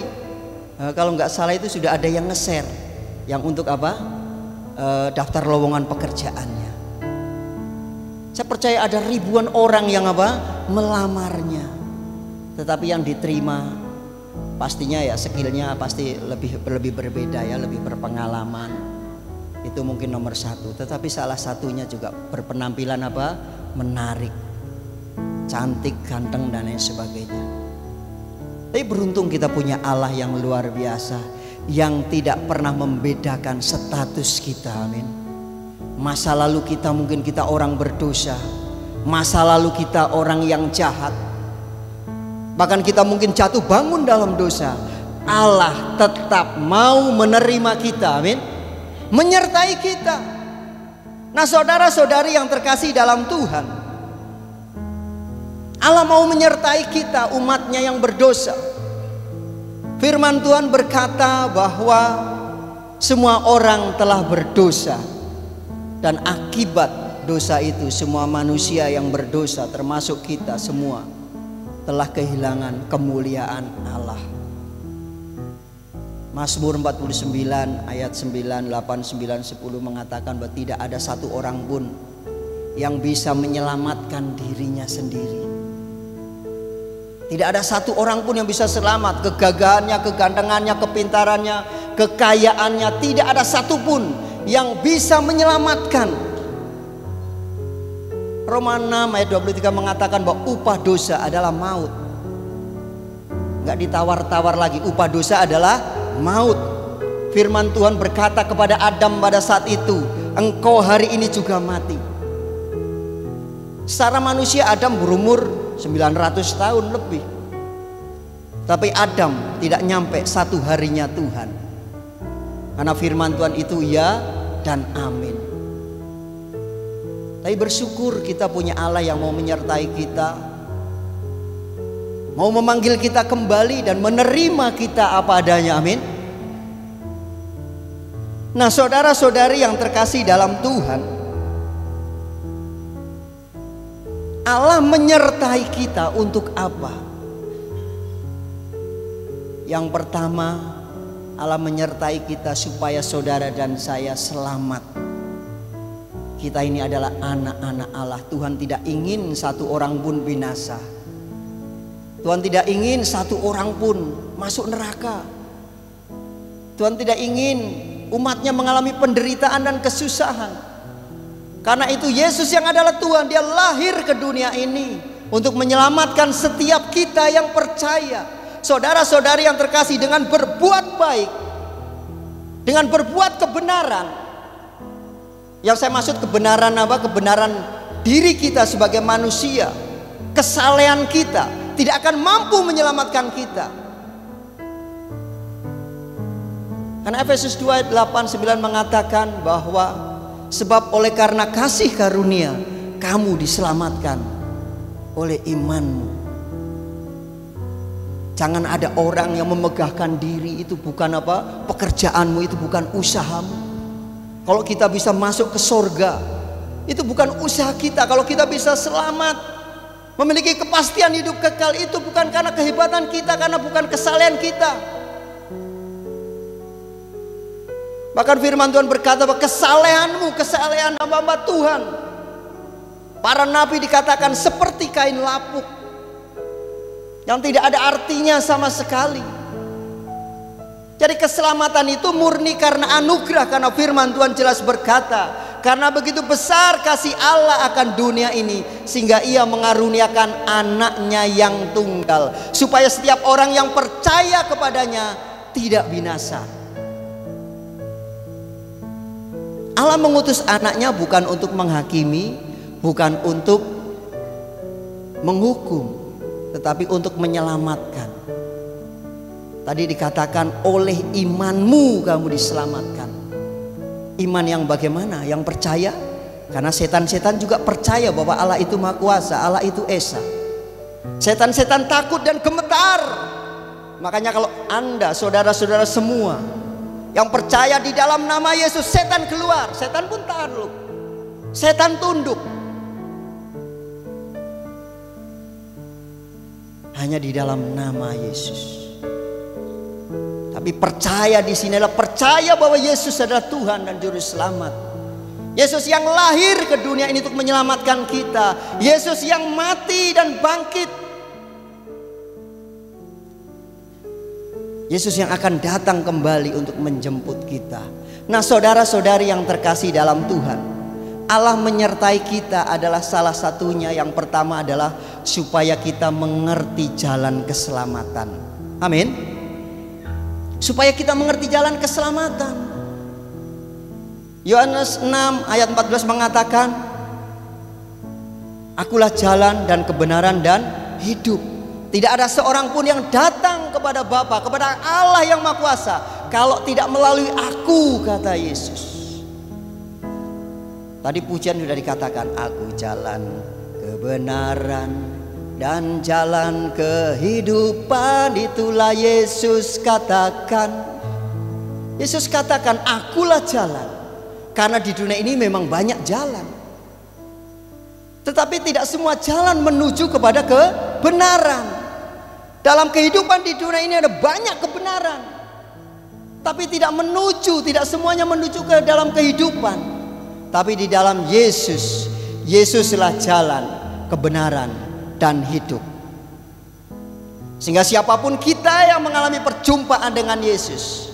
kalau nggak salah itu sudah ada yang nge-share yang untuk daftar lowongan pekerjaannya. Saya percaya ada ribuan orang yang melamarnya, tetapi yang diterima pastinya ya skillnya pasti lebih berbeda ya, lebih berpengalaman. Itu mungkin nomor 1. Tetapi salah satunya juga berpenampilan menarik, cantik, ganteng dan lain sebagainya. Tapi beruntung kita punya Allah yang luar biasa, yang tidak pernah membedakan status kita. Amin. Masa lalu kita mungkin kita orang berdosa, masa lalu kita orang yang jahat, bahkan kita mungkin jatuh bangun dalam dosa. Allah tetap mau menerima kita, amin, menyertai kita. Nah, saudara-saudari yang terkasih dalam Tuhan, Allah mau menyertai kita, umatnya yang berdosa. Firman Tuhan berkata bahwa semua orang telah berdosa, dan akibat dosa itu semua manusia yang berdosa, termasuk kita semua, telah kehilangan kemuliaan Allah. Mazmur 49 ayat 9, 8, 9, 10 mengatakan bahwa tidak ada satu orang pun yang bisa menyelamatkan dirinya sendiri. Tidak ada satu orang pun yang bisa selamat. Kegagahannya, kegantengannya, kepintarannya, kekayaannya, tidak ada satu pun yang bisa menyelamatkan. Roma 6 ayat 23 mengatakan bahwa upah dosa adalah maut. Gak ditawar-tawar lagi, upah dosa adalah maut. Firman Tuhan berkata kepada Adam pada saat itu, engkau hari ini juga mati. Secara manusia Adam berumur 900 tahun lebih, tapi Adam tidak nyampe satu harinya Tuhan. Karena firman Tuhan itu ya dan amin. Tapi bersyukur kita punya Allah yang mau menyertai kita. mau memanggil kita kembali dan menerima kita apa adanya. Amin. Nah, saudara-saudari yang terkasih dalam Tuhan, Allah menyertai kita untuk apa? Yang pertama, Allah menyertai kita supaya saudara dan saya selamat. Kita ini adalah anak-anak Allah. Tuhan tidak ingin satu orang pun binasa. Tuhan tidak ingin satu orang pun masuk neraka. Tuhan tidak ingin umatnya mengalami penderitaan dan kesusahan. Karena itu Yesus yang adalah Tuhan, dia lahir ke dunia ini untuk menyelamatkan setiap kita yang percaya. Saudara-saudari yang terkasih, dengan berbuat baik, dengan berbuat kebenaran. Yang saya maksud kebenaran apa? Kebenaran diri kita sebagai manusia. Kesalehan kita tidak akan mampu menyelamatkan kita. Karena Efesus 2 ayat 8-9 mengatakan bahwa sebab oleh karena kasih karunia kamu diselamatkan oleh imanmu. Jangan ada orang yang memegahkan diri, itu bukan apa? Pekerjaanmu, itu bukan usahamu. Kalau kita bisa masuk ke sorga, itu bukan usaha kita. Kalau kita bisa selamat, memiliki kepastian hidup kekal, itu bukan karena kehebatan kita, karena bukan kesalehan kita. Bahkan firman Tuhan berkata bahwa kesalehanmu, kesalehan hamba-hamba Tuhan, para nabi dikatakan seperti kain lapuk yang tidak ada artinya sama sekali. Jadi keselamatan itu murni karena anugerah, karena firman Tuhan jelas berkata, karena begitu besar kasih Allah akan dunia ini sehingga ia mengaruniakan anaknya yang tunggal, supaya setiap orang yang percaya kepadanya tidak binasa. Allah mengutus anaknya bukan untuk menghakimi, bukan untuk menghukum, tetapi untuk menyelamatkan. Tadi dikatakan oleh imanmu kamu diselamatkan. Iman yang bagaimana? Yang percaya. Karena setan-setan juga percaya bahwa Allah itu Maha Kuasa, Allah itu Esa. Setan-setan takut dan gemetar. Makanya kalau Anda, saudara-saudara semua yang percaya di dalam nama Yesus, setan keluar. Setan pun takluk, setan tunduk. Hanya di dalam nama Yesus. Tapi percaya di sini adalah percaya bahwa Yesus adalah Tuhan dan Juru Selamat. Yesus yang lahir ke dunia ini untuk menyelamatkan kita. Yesus yang mati dan bangkit. Yesus yang akan datang kembali untuk menjemput kita. Nah, saudara-saudari yang terkasih dalam Tuhan, Allah menyertai kita adalah salah satunya. Yang pertama adalah supaya kita mengerti jalan keselamatan. Amin. Supaya kita mengerti jalan keselamatan. Yohanes 6 ayat 14 mengatakan, akulah jalan dan kebenaran dan hidup. Tidak ada seorang pun yang datang kepada Bapa, kepada Allah yang Maha Kuasa, kalau tidak melalui aku, kata Yesus. Tadi pujian sudah dikatakan, aku jalan kebenaran dan jalan kehidupan. Itulah Yesus katakan. Yesus katakan, akulah jalan. Karena di dunia ini memang banyak jalan, tetapi tidak semua jalan menuju kepada kebenaran. Dalam kehidupan di dunia ini ada banyak kebenaran, tapi tidak semuanya menuju ke dalam kehidupan. Tapi di dalam Yesus, Yesuslah jalan, kebenaran, dan hidup. Sehingga siapapun kita yang mengalami perjumpaan dengan Yesus,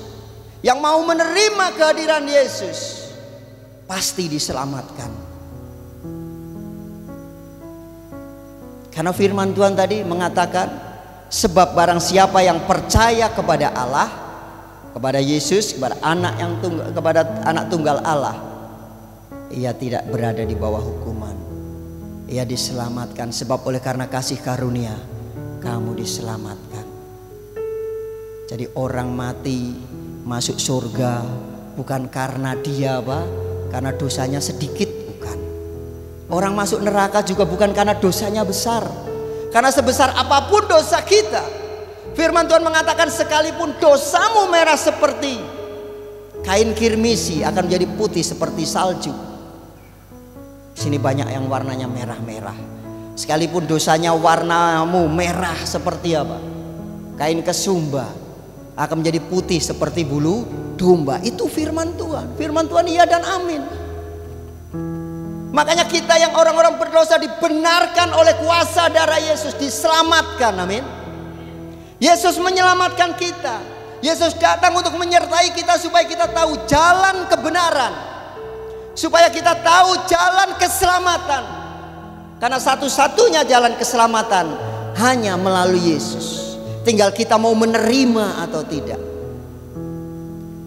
yang mau menerima kehadiran Yesus, pasti diselamatkan. Karena firman Tuhan tadi mengatakan, sebab barang siapa yang percaya kepada Allah, kepada Yesus, kepada anak tunggal Allah, ia tidak berada di bawah hukuman. Ia diselamatkan. Sebab oleh karena kasih karunia kamu diselamatkan. Jadi orang mati masuk surga bukan karena dia karena dosanya sedikit, bukan. Orang masuk neraka juga bukan karena dosanya besar. Karena sebesar apapun dosa kita, firman Tuhan mengatakan sekalipun dosamu merah seperti kain kirmisi akan menjadi putih seperti salju. Sini banyak yang warnanya merah-merah. Sekalipun dosanya warnamu merah seperti apa? Kain kesumba akan menjadi putih seperti bulu domba. Itu firman Tuhan. Firman Tuhan iya dan amin. Makanya kita yang orang-orang berdosa dibenarkan oleh kuasa darah Yesus, diselamatkan. Amin. Yesus menyelamatkan kita. Yesus datang untuk menyertai kita supaya kita tahu jalan kebenaran, supaya kita tahu jalan keselamatan. Karena satu-satunya jalan keselamatan hanya melalui Yesus. Tinggal kita mau menerima atau tidak.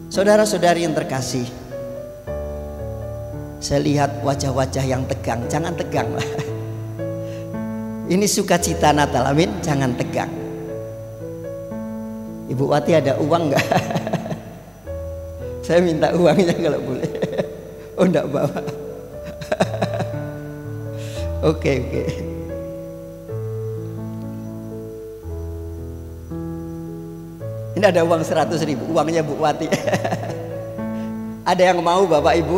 Saudara-saudari yang terkasih, saya lihat wajah-wajah yang tegang. Jangan tegang lah. Ini sukacita Natal, amin. Jangan tegang. Ibu Wati ada uang nggak? Saya minta uangnya kalau boleh. Oh enggak bawa. Oke. Ini ada uang 100.000, uangnya Bu Wati. Ada yang mau Bapak Ibu?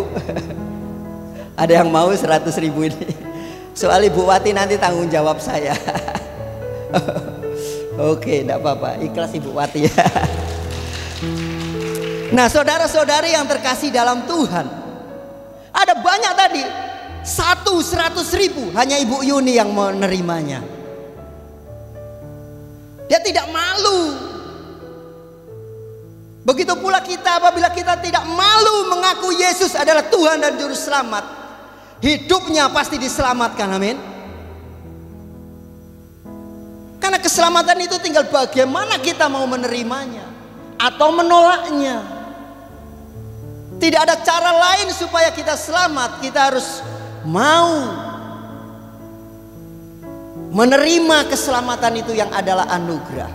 Ada yang mau 100.000 ini? Soal Ibu Wati nanti tanggung jawab saya. Oke, enggak apa-apa, ikhlas Ibu Wati. Nah, saudara-saudari yang terkasih dalam Tuhan, ada banyak tadi. 100.000 hanya Ibu Yuni yang menerimanya. Dia tidak malu. Begitu pula kita, apabila kita tidak malu mengaku Yesus adalah Tuhan dan Juru Selamat, hidupnya pasti diselamatkan, amin. Karena keselamatan itu tinggal bagaimana kita mau menerimanya atau menolaknya. Tidak ada cara lain supaya kita selamat. Kita harus mau menerima keselamatan itu yang adalah anugerah.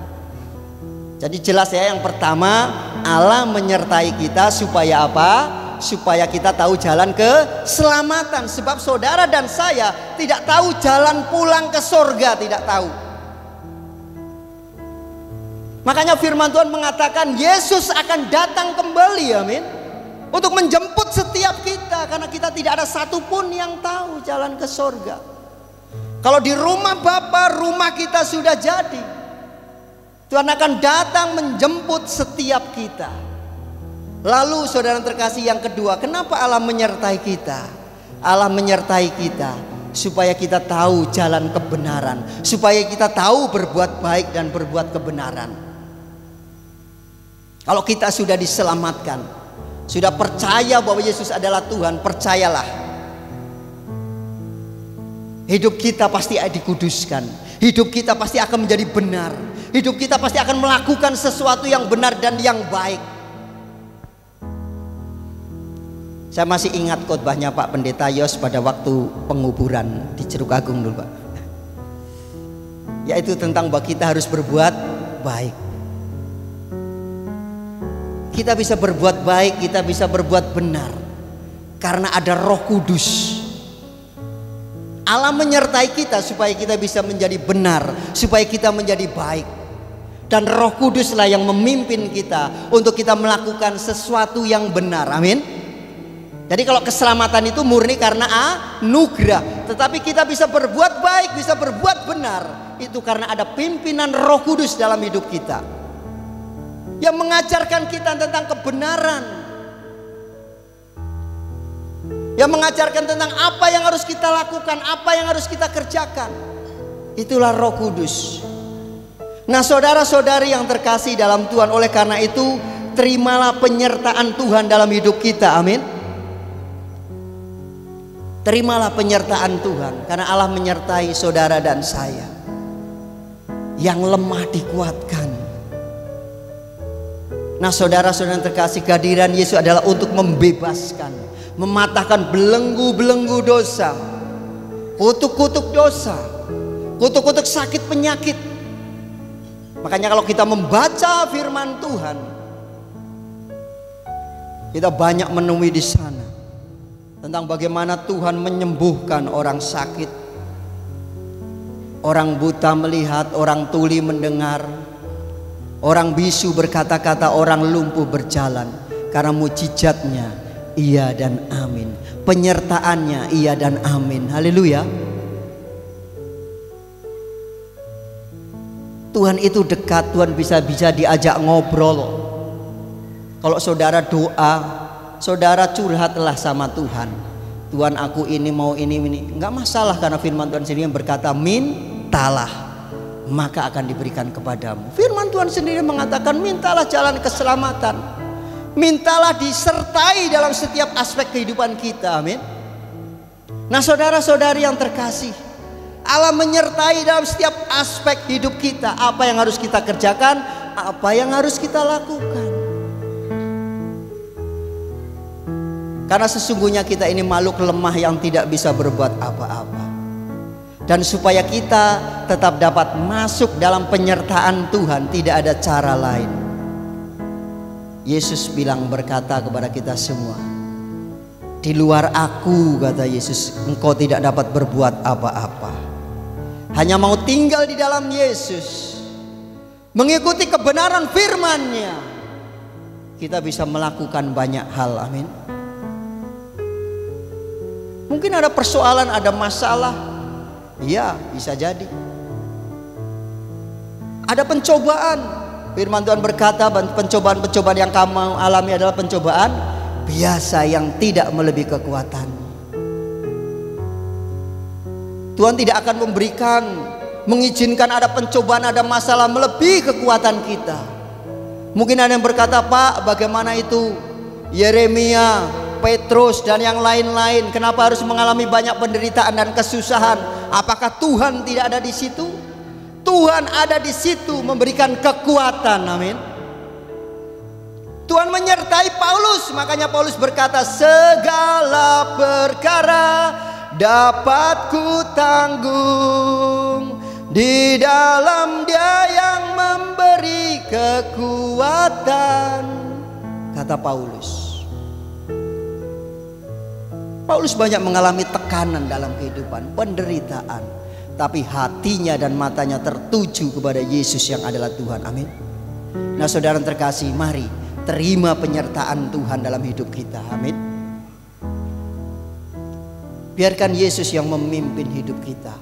Jadi jelas ya, yang pertama Allah menyertai kita supaya apa? Supaya kita tahu jalan keselamatan. Sebab saudara dan saya tidak tahu jalan pulang ke sorga, tidak tahu. Makanya firman Tuhan mengatakan Yesus akan datang kembali, amin, untuk menjemput setiap kita. Karena kita tidak ada satupun yang tahu jalan ke sorga. Kalau di rumah Bapa, rumah kita sudah jadi. Tuhan akan datang menjemput setiap kita. Lalu saudara terkasih yang kedua, kenapa Allah menyertai kita? Allah menyertai kita supaya kita tahu jalan kebenaran, supaya kita tahu berbuat baik dan berbuat kebenaran. Kalau kita sudah diselamatkan, sudah percaya bahwa Yesus adalah Tuhan, percayalah, hidup kita pasti dikuduskan. Hidup kita pasti akan menjadi benar. Hidup kita pasti akan melakukan sesuatu yang benar dan yang baik. Saya masih ingat khotbahnya Pak Pendeta Yos pada waktu penguburan di Curug Agung dulu, Pak. Yaitu tentang bahwa kita harus berbuat baik. Kita bisa berbuat baik, kita bisa berbuat benar karena ada Roh Kudus. Allah menyertai kita supaya kita bisa menjadi benar, supaya kita menjadi baik. Dan Roh Kuduslah yang memimpin kita untuk kita melakukan sesuatu yang benar, amin. Jadi kalau keselamatan itu murni karena anugerah, tetapi kita bisa berbuat baik, bisa berbuat benar, itu karena ada pimpinan Roh Kudus dalam hidup kita yang mengajarkan kita tentang kebenaran, yang mengajarkan tentang apa yang harus kita lakukan, apa yang harus kita kerjakan. Itulah Roh Kudus. Nah, saudara-saudari yang terkasih dalam Tuhan, oleh karena itu terimalah penyertaan Tuhan dalam hidup kita, amin. Terimalah penyertaan Tuhan, karena Allah menyertai saudara dan saya. Yang lemah dikuatkan. Nah, saudara-saudara yang terkasih, kehadiran Yesus adalah untuk membebaskan, mematahkan belenggu-belenggu dosa, kutuk-kutuk dosa, kutuk-kutuk sakit penyakit. Makanya kalau kita membaca firman Tuhan, kita banyak menemui di sana tentang bagaimana Tuhan menyembuhkan orang sakit, Orang buta melihat, orang tuli mendengar, orang bisu berkata-kata, orang lumpuh berjalan. Karena mujizatnya iya dan amin, penyertaannya iya dan amin. Haleluya. Tuhan itu dekat, Tuhan bisa diajak ngobrol. Kalau saudara doa, saudara curhatlah sama Tuhan. Tuhan, aku ini mau ini. Enggak masalah, karena firman Tuhan sendiri yang berkata, mintalah maka akan diberikan kepadamu. Firman Tuhan sendiri mengatakan, mintalah jalan keselamatan. Mintalah disertai dalam setiap aspek kehidupan kita. Amin. Nah, saudara-saudari yang terkasih, Allah menyertai dalam setiap aspek hidup kita. Apa yang harus kita kerjakan, apa yang harus kita lakukan. Karena sesungguhnya kita ini makhluk lemah yang tidak bisa berbuat apa-apa. Dan supaya kita tetap dapat masuk dalam penyertaan Tuhan, tidak ada cara lain. Yesus berkata kepada kita semua, di luar aku, kata Yesus, engkau tidak dapat berbuat apa-apa. Hanya mau tinggal di dalam Yesus, mengikuti kebenaran firman-Nya, kita bisa melakukan banyak hal. Amin. Mungkin ada persoalan, ada masalah. Iya, bisa jadi. Ada pencobaan. Firman Tuhan berkata, pencobaan-pencobaan yang kamu alami adalah pencobaan biasa yang tidak melebihi kekuatan. Tuhan tidak akan mengizinkan ada pencobaan, ada masalah melebihi kekuatan kita. Mungkin ada yang berkata, Pak, bagaimana itu Yeremia, Petrus dan yang lain-lain, kenapa harus mengalami banyak penderitaan dan kesusahan? Apakah Tuhan tidak ada di situ? Tuhan ada di situ memberikan kekuatan. Amin. Tuhan menyertai Paulus, makanya Paulus berkata, segala perkara dapat ku tanggung di dalam Dia yang memberi kekuatan, kata Paulus. Paulus banyak mengalami tekanan dalam kehidupan, penderitaan, tapi hatinya dan matanya tertuju kepada Yesus yang adalah Tuhan. Amin. Nah, saudara terkasih, mari terima penyertaan Tuhan dalam hidup kita. Amin. Biarkan Yesus yang memimpin hidup kita.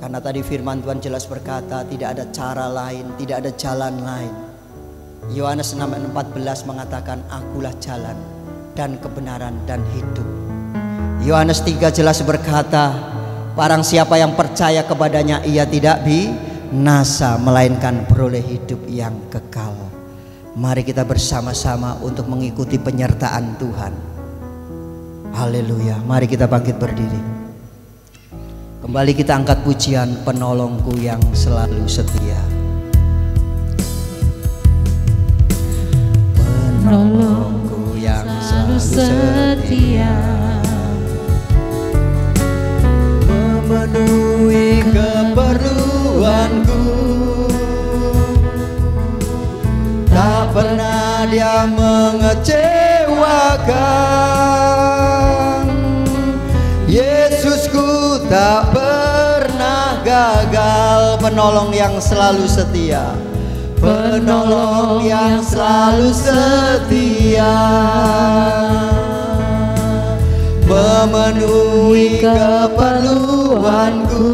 Karena tadi firman Tuhan jelas berkata, tidak ada cara lain, tidak ada jalan lain. Yohanes 6:14 mengatakan, akulah jalan dan kebenaran dan hidup. Yohanes 3 jelas berkata, barang siapa yang percaya kepadanya, ia tidak binasa, melainkan beroleh hidup yang kekal. Mari kita bersama-sama untuk mengikuti penyertaan Tuhan. Haleluya. Mari kita bangkit berdiri. Kembali kita angkat pujian, penolongku yang selalu setia. Penolongku yang selalu setia, memenuhi keperluanku. Tak pernah Dia mengecewakan. Yesusku tak pernah gagal. Penolong yang selalu setia, penolong yang selalu setia, memenuhi keperluanku.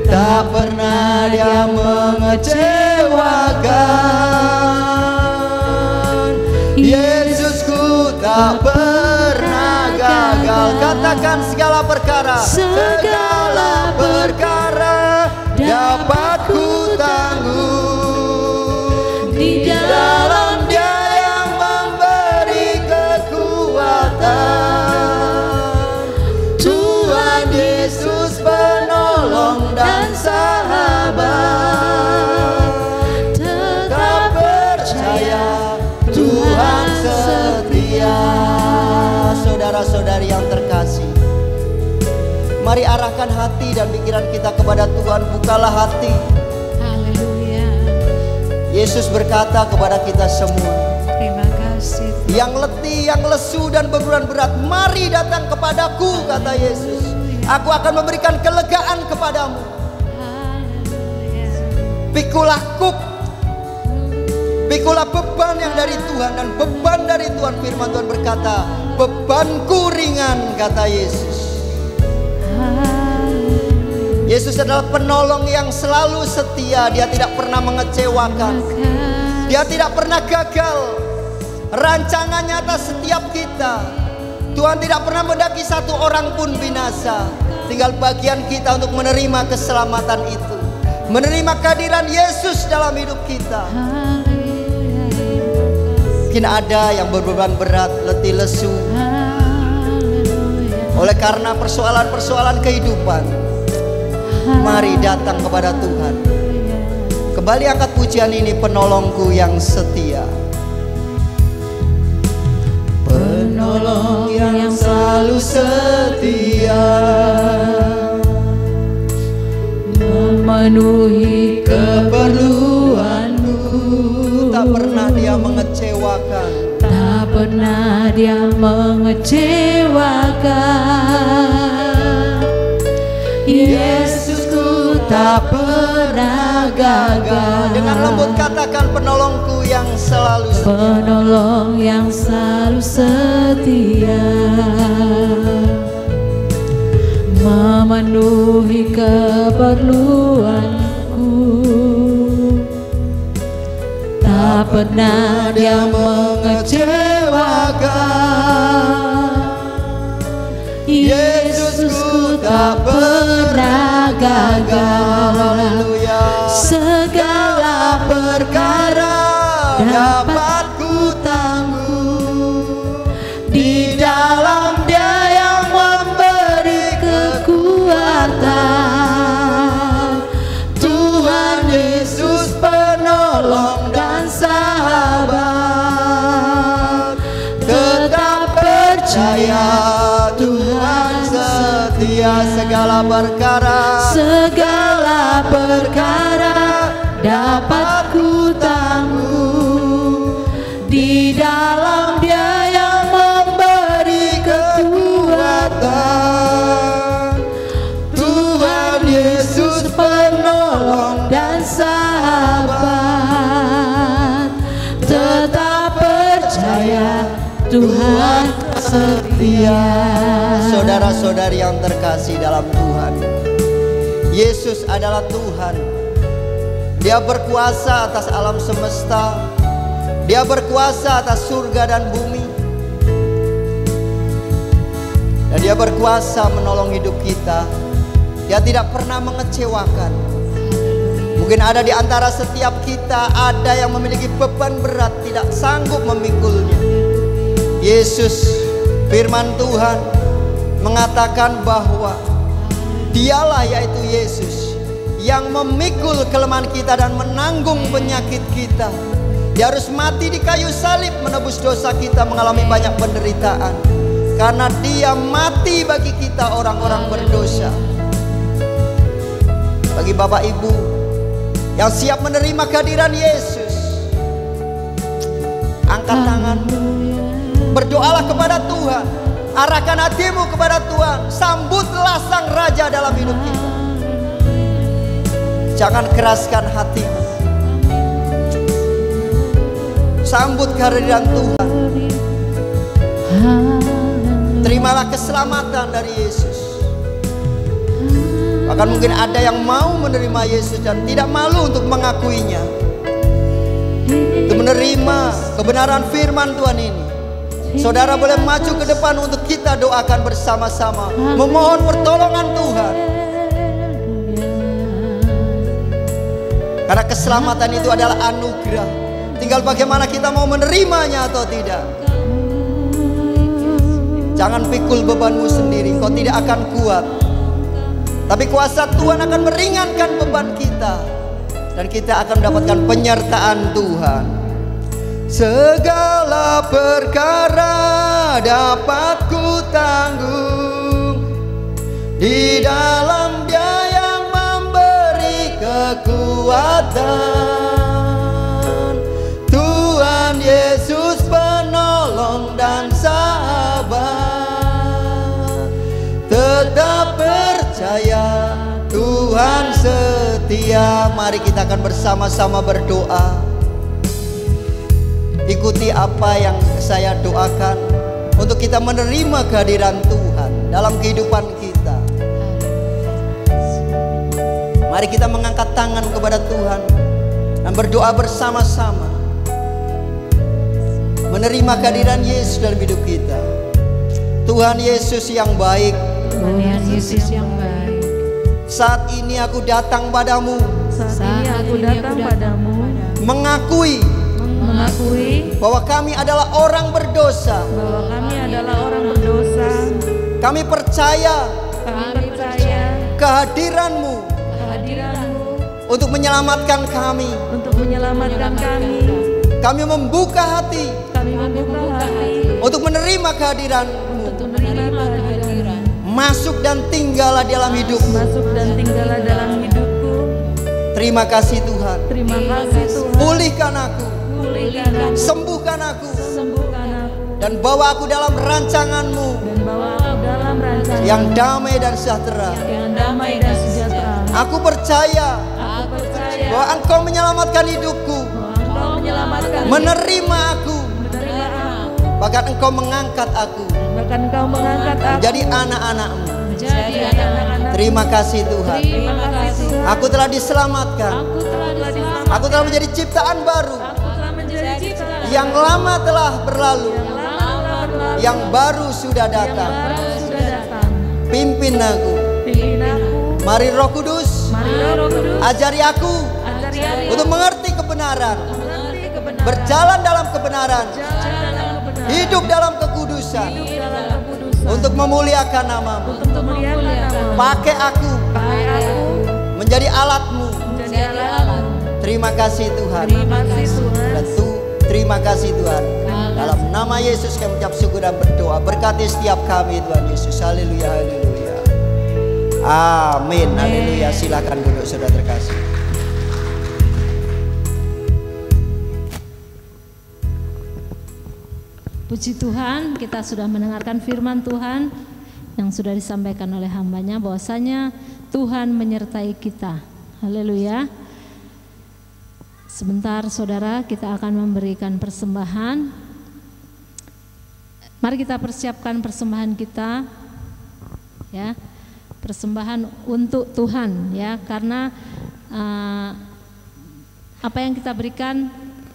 Tak pernah Dia mengecewakan. Yesusku tak pernah gagal. Katakan segala perkara, segala perkara dapat ku tanggung di dalam Dia yang memberi kekuatan. Tuhan Yesus penolong dan sahabat, tetap percaya Tuhan setia. Saudara-saudari yang terkasih, mari arahkan hati dan pikiran kita kepada Tuhan. Bukalah hati. Haleluya. Yesus berkata kepada kita semua, Terima kasih. Yang letih, yang lesu dan beban berat, mari datang kepadaku, kata Yesus. Aku akan memberikan kelegaan kepadamu. Pikulah kuk, pikulah beban yang dari Tuhan, dan beban dari Tuhan. Firman Tuhan berkata, bebanku ringan, kata Yesus. Yesus adalah penolong yang selalu setia. Dia tidak pernah mengecewakan. Dia tidak pernah gagal. Rancangannya atas setiap kita. Tuhan tidak pernah mendaki satu orang pun binasa. Tinggal bagian kita untuk menerima keselamatan itu, menerima kehadiran Yesus dalam hidup kita. Mungkin ada yang berbeban berat, letih lesu oleh karena persoalan-persoalan kehidupan. Mari datang kepada Tuhan. Kembali angkat pujian ini, penolongku yang setia. Penolong yang selalu setia, memenuhi keperluanmu. Tak pernah dia mengecewakan. Tak pernah dia mengecewakan. Yesusku tak pernah gagal. Dengan lembut katakan, penolongku yang selalu setia. Penolong yang selalu setia, memenuhi keperluanku. Tak pernah dia mengecewakan. Yesusku tak pernah gagal. Segala perkara dapat ku tanggung di dalam Dia yang memberi kekuatan. Tuhan Yesus penolong dan sahabat. Tetap percaya Tuhan setia. Segala perkara dapat ku tanggung di dalam Dia yang memberi kekuatan. Tuhan Yesus penolong dan sahabat. Tetap percaya Tuhan setia. Saudara-saudari yang terkasih dalam Tuhan, Yesus adalah Tuhan. Dia berkuasa atas alam semesta. Dia berkuasa atas surga dan bumi. Dan Dia berkuasa menolong hidup kita. Dia tidak pernah mengecewakan. Mungkin ada di antara setiap kita ada yang memiliki beban berat, tidak sanggup memikulnya. Yesus, firman Tuhan mengatakan bahwa Dialah, yaitu Yesus, yang memikul kelemahan kita dan menanggung penyakit kita. Dia harus mati di kayu salib menebus dosa kita, mengalami banyak penderitaan. Karena Dia mati bagi kita orang-orang berdosa. Bagi Bapak Ibu yang siap menerima kehadiran Yesus, angkat tanganmu, berdoalah kepada Tuhan, arahkan hatimu kepada Tuhan. Sambutlah Sang Raja dalam hidup kita. Jangan keraskan hatimu. Sambut kehadiran Tuhan. Terimalah keselamatan dari Yesus. Bahkan mungkin ada yang mau menerima Yesus dan tidak malu untuk mengakuinya, untuk menerima kebenaran firman Tuhan ini. Saudara boleh maju ke depan untuk kita doakan bersama-sama, memohon pertolongan Tuhan. Karena keselamatan itu adalah anugerah. Tinggal bagaimana kita mau menerimanya atau tidak. Jangan pikul bebanmu sendiri, kau tidak akan kuat. Tapi kuasa Tuhan akan meringankan beban kita, dan kita akan mendapatkan penyertaan Tuhan. Segala perkara dapat ku tanggung di dalam Dia yang memberi kekuatan. Tuhan Yesus penolong setia, mari kita akan bersama-sama berdoa. Ikuti apa yang saya doakan untuk kita menerima kehadiran Tuhan dalam kehidupan kita. Mari kita mengangkat tangan kepada Tuhan dan berdoa bersama-sama, menerima kehadiran Yesus dalam hidup kita. Tuhan Yesus yang baik, Tuhan Yesus yang baik, saat ini aku datang padamu, saat ini aku datang padamu, mengakui bahwa kami adalah orang berdosa. kami adalah orang berdosa. Kami percaya kehadiranmu untuk menyelamatkan kami. Kami membuka hati untuk menerima kehadiranmu. Masuk dan tinggallah dalam hidupku. Terima kasih Tuhan. Pulihkan aku, sembuhkan aku, dan bawa aku dalam rancanganmu yang damai dan sejahtera. Aku percaya bahwa Engkau menyelamatkan hidupku, menerima aku, bahkan Engkau mengangkat aku menjadi anak-anak-Mu. Terima kasih Tuhan. Aku telah diselamatkan. Aku telah menjadi ciptaan baru. Yang lama telah berlalu, yang baru sudah datang. Pimpin aku. Mari Roh Kudus, ajari aku untuk mengerti kebenaran, berjalan dalam kebenaran, hidup dalam kekudusan, untuk memuliakan nama-Mu. Pakai aku menjadi alat-Mu. Terima kasih Tuhan. Terima kasih Tuhan. Dalam nama Yesus kami mengucap syukur dan berdoa. Berkati setiap kami Tuhan Yesus. Haleluya, haleluya. Amin, haleluya. Silakan duduk saudara terkasih. Puji Tuhan, kita sudah mendengarkan firman Tuhan yang sudah disampaikan oleh hambanya, bahwasanya Tuhan menyertai kita. Haleluya. Sebentar saudara, kita akan memberikan persembahan. Mari kita persiapkan persembahan kita, ya, persembahan untuk Tuhan, ya, karena apa yang kita berikan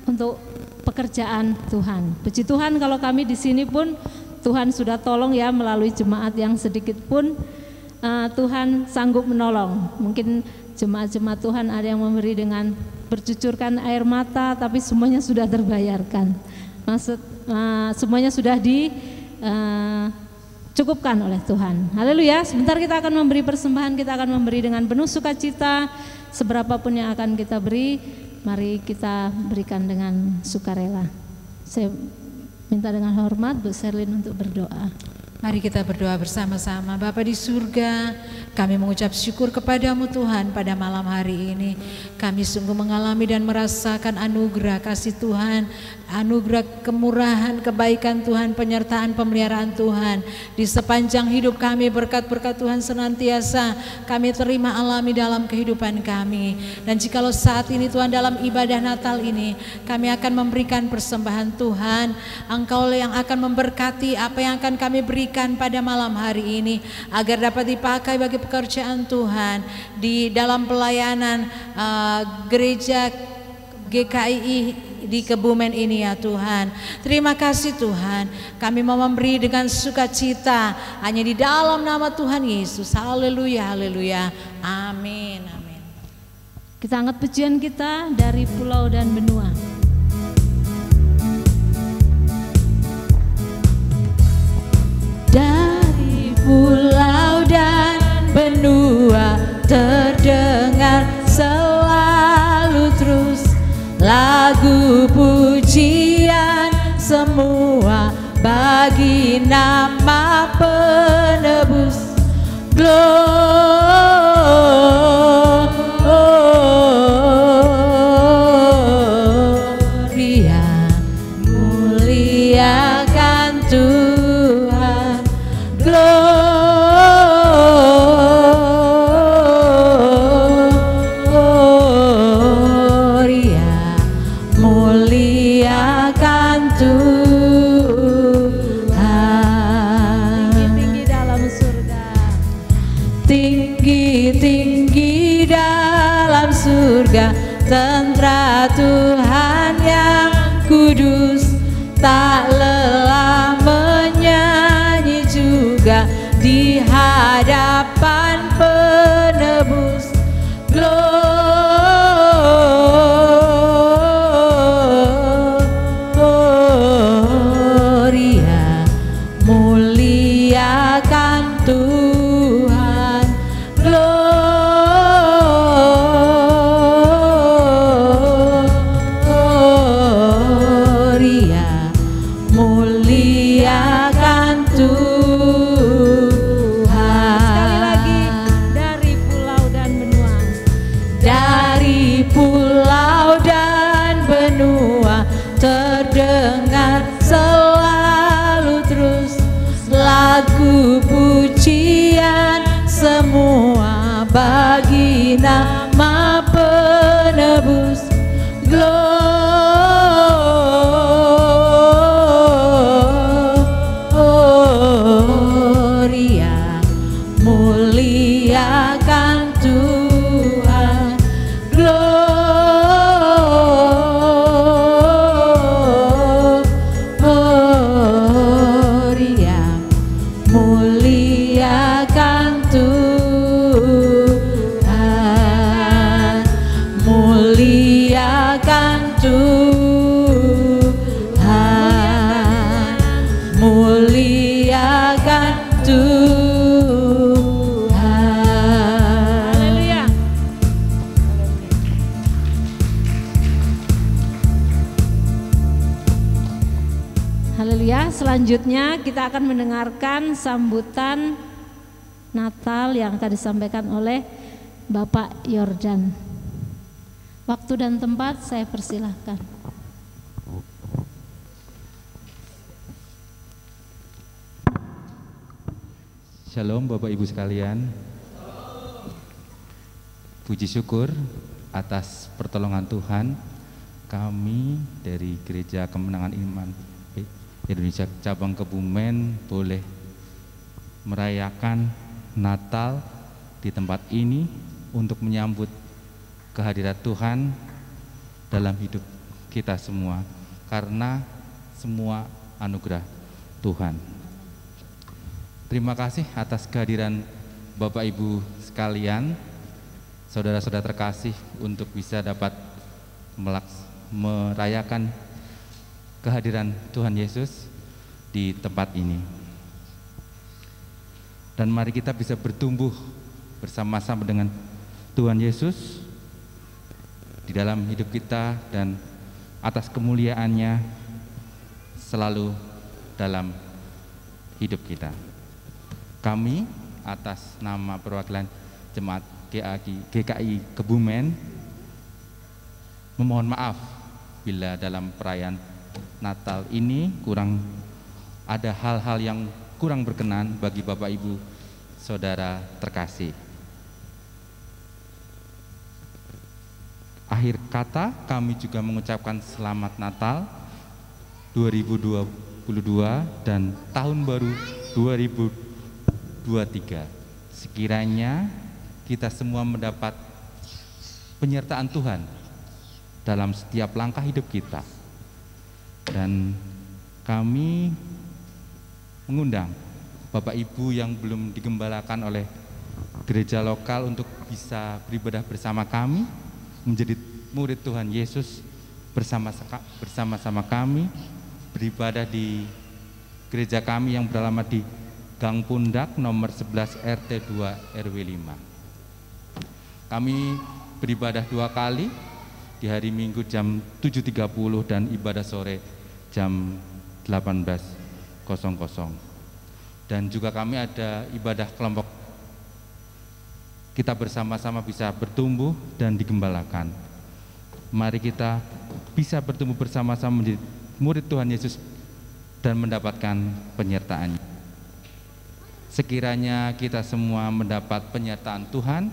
untuk pekerjaan Tuhan. Puji Tuhan, kalau kami di sini pun Tuhan sudah tolong, ya, melalui jemaat yang sedikit pun Tuhan sanggup menolong. Mungkin jemaat-jemaat Tuhan ada yang memberi dengan bercucurkan air mata, tapi semuanya sudah terbayarkan. Semuanya sudah dicukupkan oleh Tuhan. Haleluya. Sebentar kita akan memberi persembahan, kita akan memberi dengan penuh sukacita. Seberapapun yang akan kita beri, mari kita berikan dengan sukarela. Saya minta dengan hormat Bu Serlin untuk berdoa. Mari kita berdoa bersama-sama. Bapa di surga, kami mengucap syukur kepadamu Tuhan pada malam hari ini. Kami sungguh mengalami dan merasakan anugerah kasih Tuhan, anugerah kemurahan, kebaikan Tuhan, penyertaan pemeliharaan Tuhan di sepanjang hidup kami. Berkat-berkat Tuhan senantiasa kami terima alami dalam kehidupan kami. Dan jikalau saat ini Tuhan dalam ibadah Natal ini kami akan memberikan persembahan Tuhan, Engkau yang akan memberkati apa yang akan kami berikan pada malam hari ini, agar dapat dipakai bagi pekerjaan Tuhan di dalam pelayanan gereja GKI di Kebumen ini, ya Tuhan. Terima kasih Tuhan, kami mau memberi dengan sukacita hanya di dalam nama Tuhan Yesus. Haleluya, haleluya, amin, amin. Kita angkat pujian kita dari pulau dan benua. Dari pulau dan benua terdengar selalu terus lagu pujian semua bagi nama penebus. Gloria, muliakan Tuhan. Gloria, tinggi dalam surga, tentara Tuhan yang kudus, tak lelah menyanyi juga di hadapan penebus. Gloria, muliakan Tuhan. Gloria, muliakan Tuhan. Sekali lagi, dari pulau dan benua. Dari pulau dan benua terdengar selalu terus lagu pujian semua bagi nama penebus. Gloria, muliakan Tuhan. Gloria, muliakan Tuhan. Muliakan Tuhan. Muliakan Tuhan. Haleluya. Haleluya. Selanjutnya kita akan mendengarkan sambutan Natal yang akan disampaikan oleh Bapak Yordan. Waktu dan tempat saya persilahkan. Shalom Bapak Ibu sekalian. Puji syukur atas pertolongan Tuhan. Kami dari Gereja Kemenangan Iman Indonesia Cabang Kebumen boleh merayakan Natal di tempat ini untuk menyambut kehadiran Tuhan dalam hidup kita semua, karena semua anugerah Tuhan. Terima kasih atas kehadiran Bapak Ibu sekalian, saudara-saudara terkasih, untuk bisa dapat merayakan kehadiran Tuhan Yesus di tempat ini. Dan mari kita bisa bertumbuh bersama-sama dengan Tuhan Yesus di dalam hidup kita, dan atas kemuliaannya selalu dalam hidup kita. Kami atas nama perwakilan Jemaat GKI Kebumen memohon maaf bila dalam perayaan Natal ini ada hal-hal yang kurang berkenan bagi Bapak Ibu Saudara terkasih. Akhir kata, kami juga mengucapkan selamat Natal 2022 dan tahun baru 2023. Sekiranya kita semua mendapat penyertaan Tuhan dalam setiap langkah hidup kita. Dan kami mengundang Bapak Ibu yang belum digembalakan oleh gereja lokal untuk bisa beribadah bersama kami, menjadi murid Tuhan Yesus bersama-sama kami, beribadah di gereja kami yang beralamat di Gang Pundak nomor 11 RT 2 RW 5. Kami beribadah 2 kali, di hari Minggu jam 7.30 dan ibadah sore jam 18.00. Dan juga kami ada ibadah kelompok, kita bersama-sama bisa bertumbuh dan digembalakan. Mari kita bisa bertumbuh bersama-sama menjadi murid Tuhan Yesus dan mendapatkan penyertaan-Nya. Sekiranya kita semua mendapat penyertaan Tuhan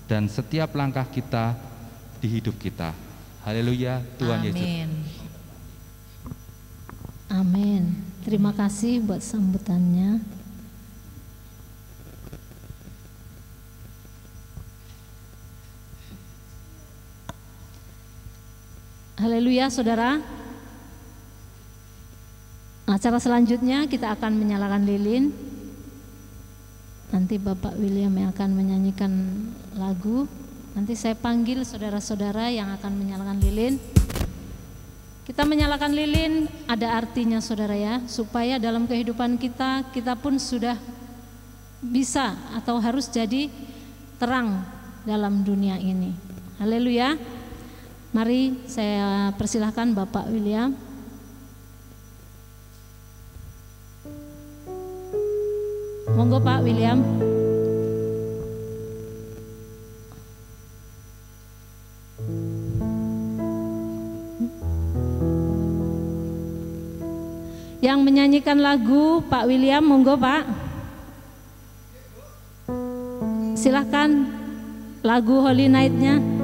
dan setiap langkah kita di hidup kita. Haleluya, Tuhan Yesus. Amin. Amin. Terima kasih buat sambutannya. Haleluya saudara. Acara selanjutnya kita akan menyalakan lilin. Nanti Bapak William yang akan menyanyikan lagu. Nanti saya panggil saudara-saudara yang akan menyalakan lilin. Kita menyalakan lilin ada artinya saudara ya, supaya dalam kehidupan kita pun sudah bisa atau harus jadi terang dalam dunia ini. Haleluya. Mari saya persilahkan Bapak William. Monggo Pak William. Yang menyanyikan lagu Pak William, monggo Pak. Silahkan lagu Holy Night-nya.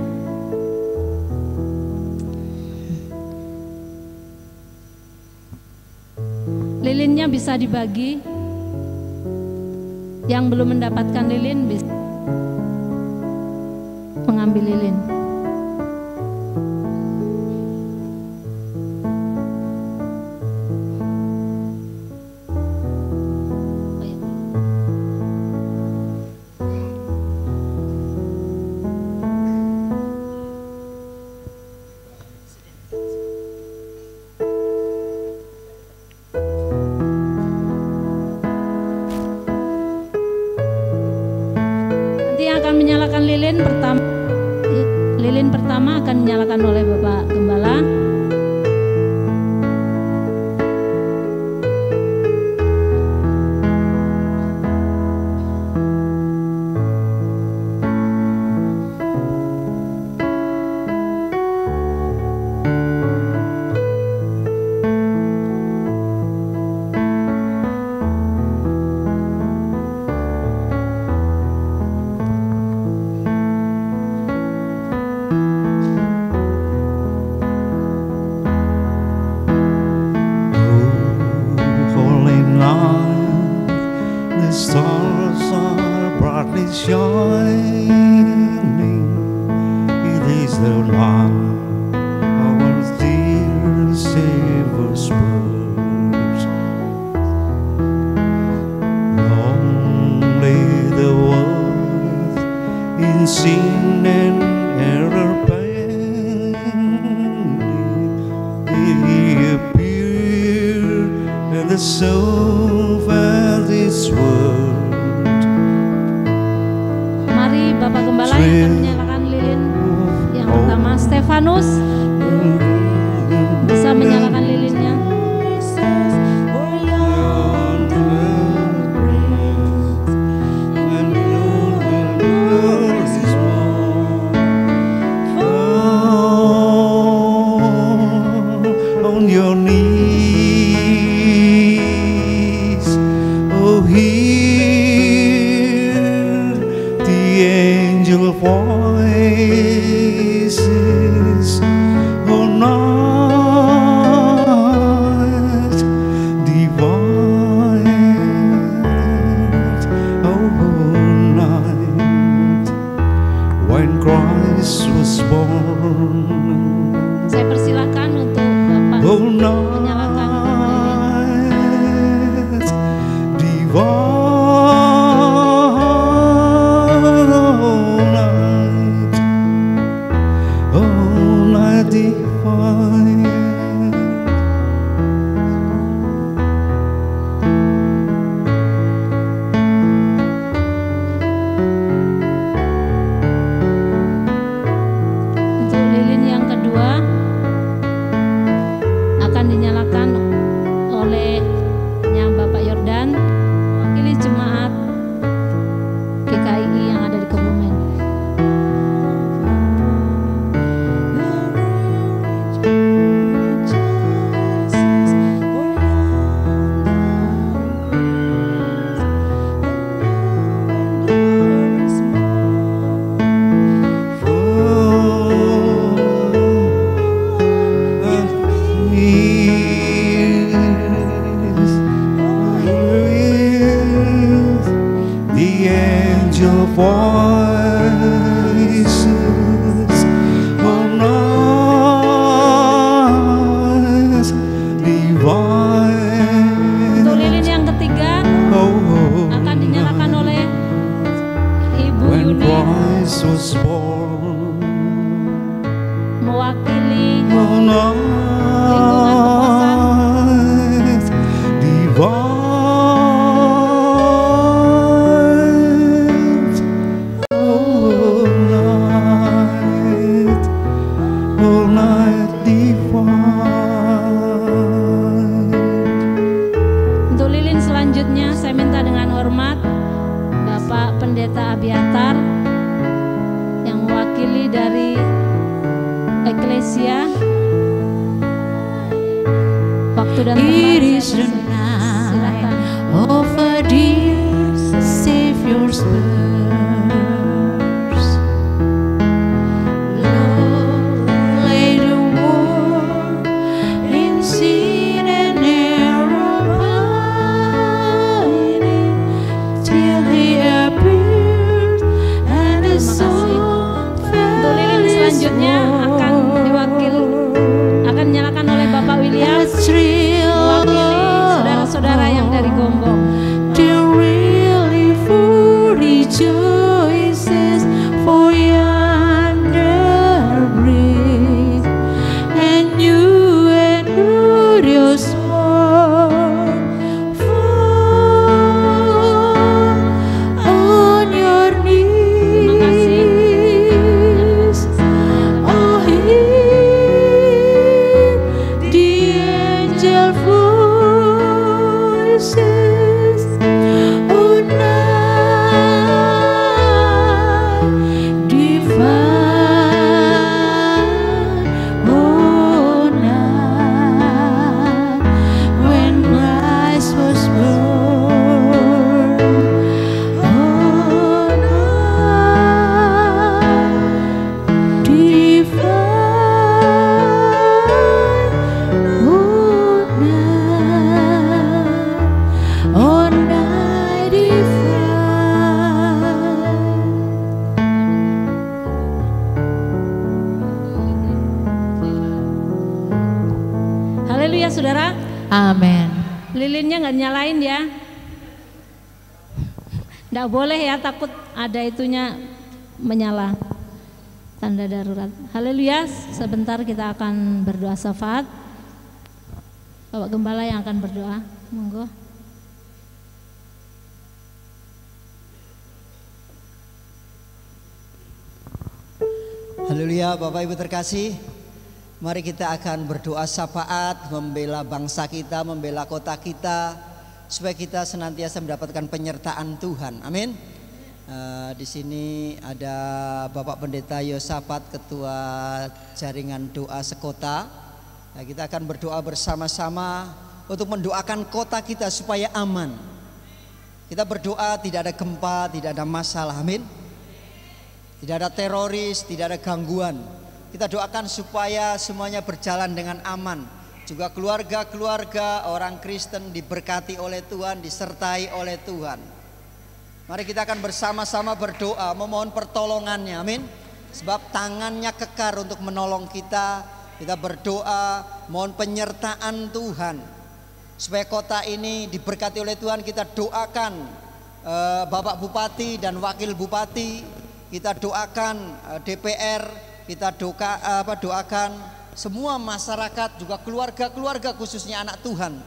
Lilinnya bisa dibagi. Yang belum mendapatkan lilin bisa mengambil lilin. Lilin pertama akan dinyalakan oleh Bapak Gembala. Christ was born. Mewakili Oh, night divine. Oh, night divine. Untuk lilin selanjutnya saya minta dengan hormat Bapak Pendeta Abiatar yang mewakili dari Eklesia. Waktu dan tempat saya silakan. Of a dear Savior's birth, Lord, lay the world in sin and error abiding till He appeared and the soul Untuk lilin selanjutnya akan dinyalakan oleh Bapak William mewakili saudara-saudara yang dari Gombong. Rejoices for yonder bridge, and you and your sworn fall on your knees. Oh, hear the angel voices. Oh, night divine. Oh, night when Christ was born. Oh, night divine. Oh, night divine. Haleluya saudara. Amin. Lilinnya nggak nyalain ya. Nggak boleh ya, takut ada itunya menyala. Tanda darurat. Haleluya. Sebentar kita akan berdoa syafaat. Bapak Gembala yang akan berdoa. Monggo. Haleluya, Bapak Ibu terkasih. Mari kita akan berdoa syafaat, membela bangsa kita, membela kota kita, supaya kita senantiasa mendapatkan penyertaan Tuhan. Amin. Di sini ada Bapak Pendeta Yosafat, Ketua Jaringan Doa Sekota. Nah, kita akan berdoa bersama-sama untuk mendoakan kota kita supaya aman. Kita berdoa tidak ada gempa, tidak ada masalah. Amin. Tidak ada teroris, tidak ada gangguan. Kita doakan supaya semuanya berjalan dengan aman. Juga keluarga-keluarga orang Kristen diberkati oleh Tuhan, disertai oleh Tuhan. Mari kita akan bersama-sama berdoa, memohon pertolongannya. Amin. Sebab tangannya kekar untuk menolong kita. Kita berdoa, mohon penyertaan Tuhan. Supaya kota ini diberkati oleh Tuhan. Kita doakan Bapak Bupati dan Wakil Bupati. Kita doakan DPR, kita doakan semua masyarakat, juga keluarga-keluarga khususnya anak Tuhan.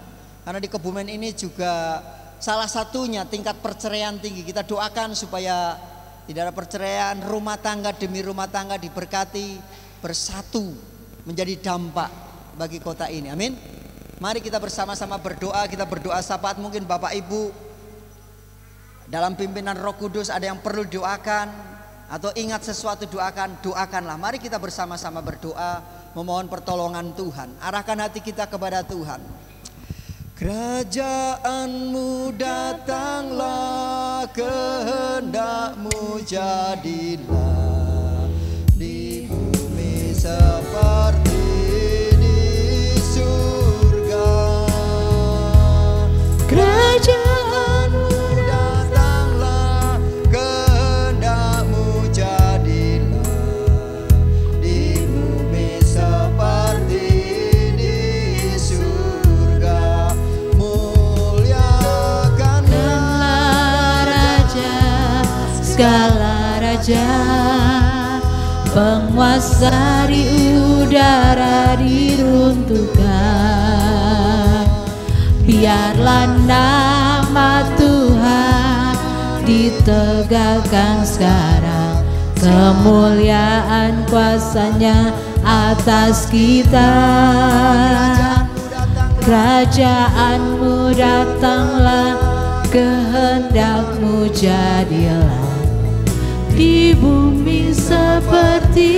Karena di Kebumen ini juga salah satunya tingkat perceraian tinggi. Kita doakan supaya tidak ada perceraian, rumah tangga demi rumah tangga diberkati, bersatu menjadi dampak bagi kota ini. Amin. Mari kita bersama-sama berdoa. Kita berdoa syafaat. Mungkin Bapak Ibu dalam pimpinan Roh Kudus ada yang perlu doakan, atau ingat sesuatu doakanlah. Mari kita bersama-sama berdoa, memohon pertolongan Tuhan. Arahkan hati kita kepada Tuhan. Kerajaan-Mu datanglah, kehendak-Mu jadilah di bumi seperti di surga. Kerajaan-Mu datanglah, kehendak-Mu jadilah di bumi seperti di surga. Muliakanlah Raja, segala raja Raja, penguasa di udara diruntuhkan. Biarlah nama Tuhan ditegakkan sekarang, kemuliaan kuasa-Nya atas kita. Kerajaan-Mu datanglah, kehendak-Mu jadilah di bumi seperti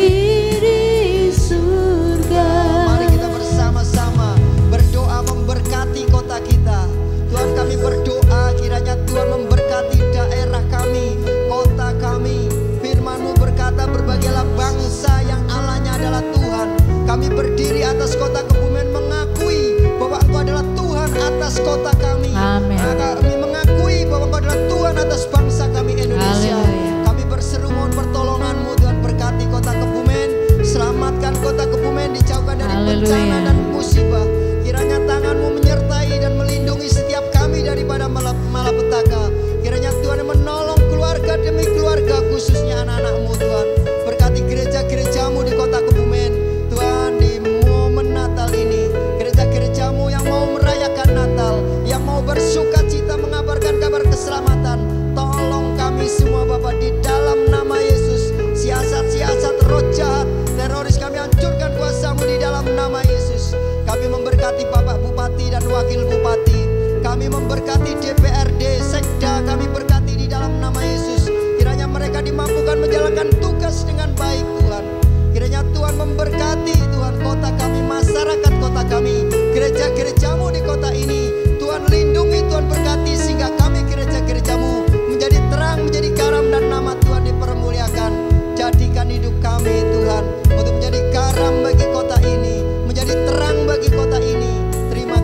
di surga. Mari kita bersama-sama berdoa memberkati kota kita. Tuhan, kami berdoa kiranya Tuhan memberkati daerah kami, kota kami. Firman-Mu berkata, berbahagialah bangsa yang Allahnya adalah Tuhan. Kami berdiri atas kota Kebumen mengakui bahwa Engkau adalah Tuhan atas kota kami. Amin. Kami mengakui bahwa Engkau adalah Tuhan atas bangsa kami Indonesia. Haleluya. Kami berseru mohon pertolongan-Mu Tuhan, berkati kota Kebumen, selamatkan kota Kebumen, dijauhkan dari bencana dan musibah. Kiranya tangan-Mu menyertai dan melindungi setiap kami daripada malapetaka. Kiranya Tuhan menolong keluarga demi keluarga, khususnya anak-anak-Mu Tuhan. Berkati gereja-gereja-Mu di kota Kebumen Tuhan, di momen Natal ini. Gereja-gereja-Mu yang mau merayakan Natal, yang mau bersuka cita mengabarkan kabar keselamatan, tolong kami semua Bapa di dalam nama Yesus. Siasat-siasat roh jahat, teroris kami hancurkan kuasa-Mu di dalam nama Yesus. Kami memberkati Bapak Bupati dan Wakil Bupati. Kami memberkati DPRD, Sekda, kami berkati di dalam nama Yesus. Kiranya mereka dimampukan menjalankan tugas dengan baik Tuhan. Kiranya Tuhan memberkati Tuhan kota kami, masyarakat kota kami, gereja-gereja-Mu di kota ini. Tuhan lindungi, Tuhan berkati sehingga kami gereja-gereja-Mu menjadi terang, menjadi garam dan nama Tuhan dipermuliakan. Jadikan hidup kami Tuhan untuk menjadi garam bagi kota ini, menjadi terang bagi kota ini. Terima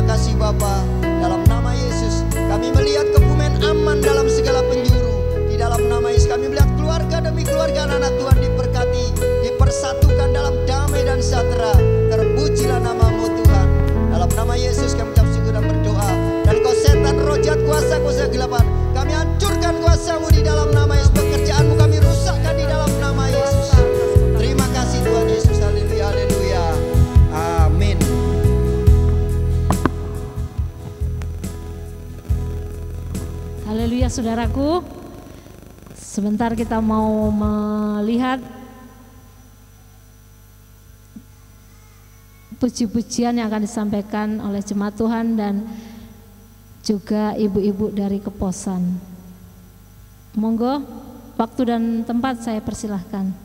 kasih Bapa. Dalam nama Yesus kami melihat Kebumen aman dalam segala penjuru. Di dalam nama Yesus kami melihat keluarga demi keluarga anak Tuhan diberkati, dipersatukan dalam damai dan sejahtera. Terpujilah nama-Mu Tuhan. Dalam nama Yesus kami ucap syukur dan berdoa. Dan kau setan, roh jahat, kuasa kegelapan, kami hancurkan kuasa-Mu di dalam nama Yesus. Pekerjaan-Mu kami rusakkan di dalam nama Yesus. Terima kasih Tuhan Yesus. Haleluya, haleluya. Amin. Haleluya saudaraku. Sebentar kita mau melihat puji-pujian yang akan disampaikan oleh jemaat Tuhan dan juga ibu-ibu dari Keposan. Monggo, waktu dan tempat saya persilahkan.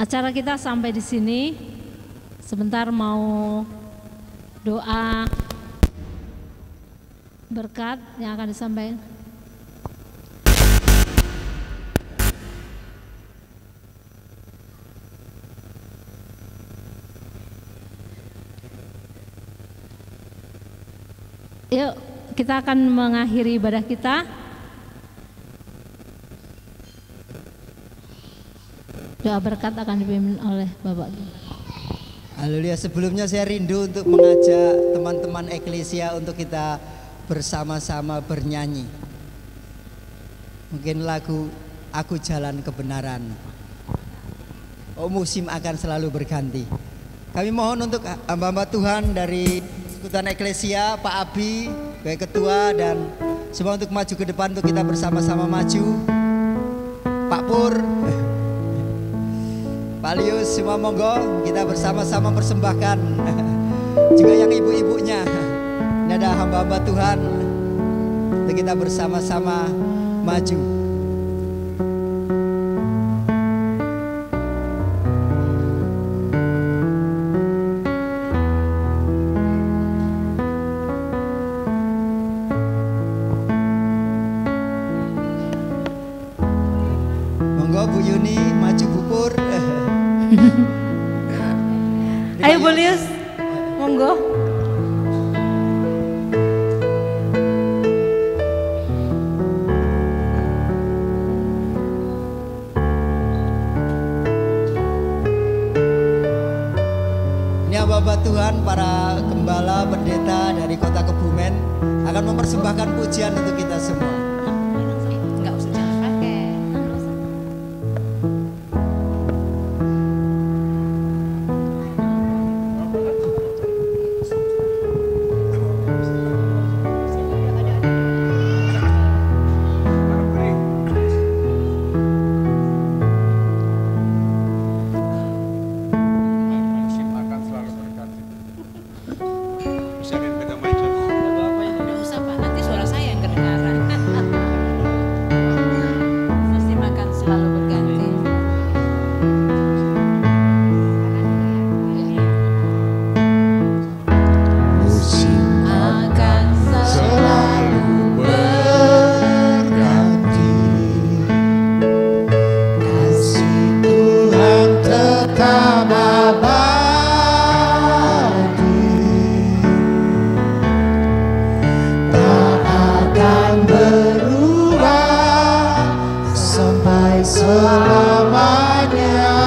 Acara kita sampai di sini. Sebentar mau doa berkat yang akan disampaikan. Yuk, kita akan mengakhiri ibadah kita. Doa berkat akan dipimpin oleh Bapak. Haleluya. Sebelumnya saya rindu untuk mengajak teman-teman eklesia untuk kita bersama-sama bernyanyi. Mungkin lagu Aku Jalan Kebenaran. Oh, musim akan selalu berganti. Kami mohon untuk hamba-hamba Tuhan dari Persekutuan Eklesia, Pak Abi, sebagai ketua, dan semua untuk maju ke depan untuk kita bersama-sama maju. Pak Pur, Pak Lius, semua monggo kita bersama-sama persembahkan. Juga yang ibu-ibunya. Ini ada hamba-hamba Tuhan untuk kita bersama-sama maju. Monggo Bu Yuni maju, Bu Pur. Ayo Bu Lius, monggo. Ini hamba Tuhan, para gembala, pendeta dari Kota Kebumen akan mempersembahkan pujian untuk kita semua. Enggak usah, jangan pakai. Enggak usah Pak, nanti suara saya yang kedengaran. Musim akan selalu berganti. Musim Akan selalu berganti, kasih Tuhan tetap abadi, tak akan berubah sampai selamanya.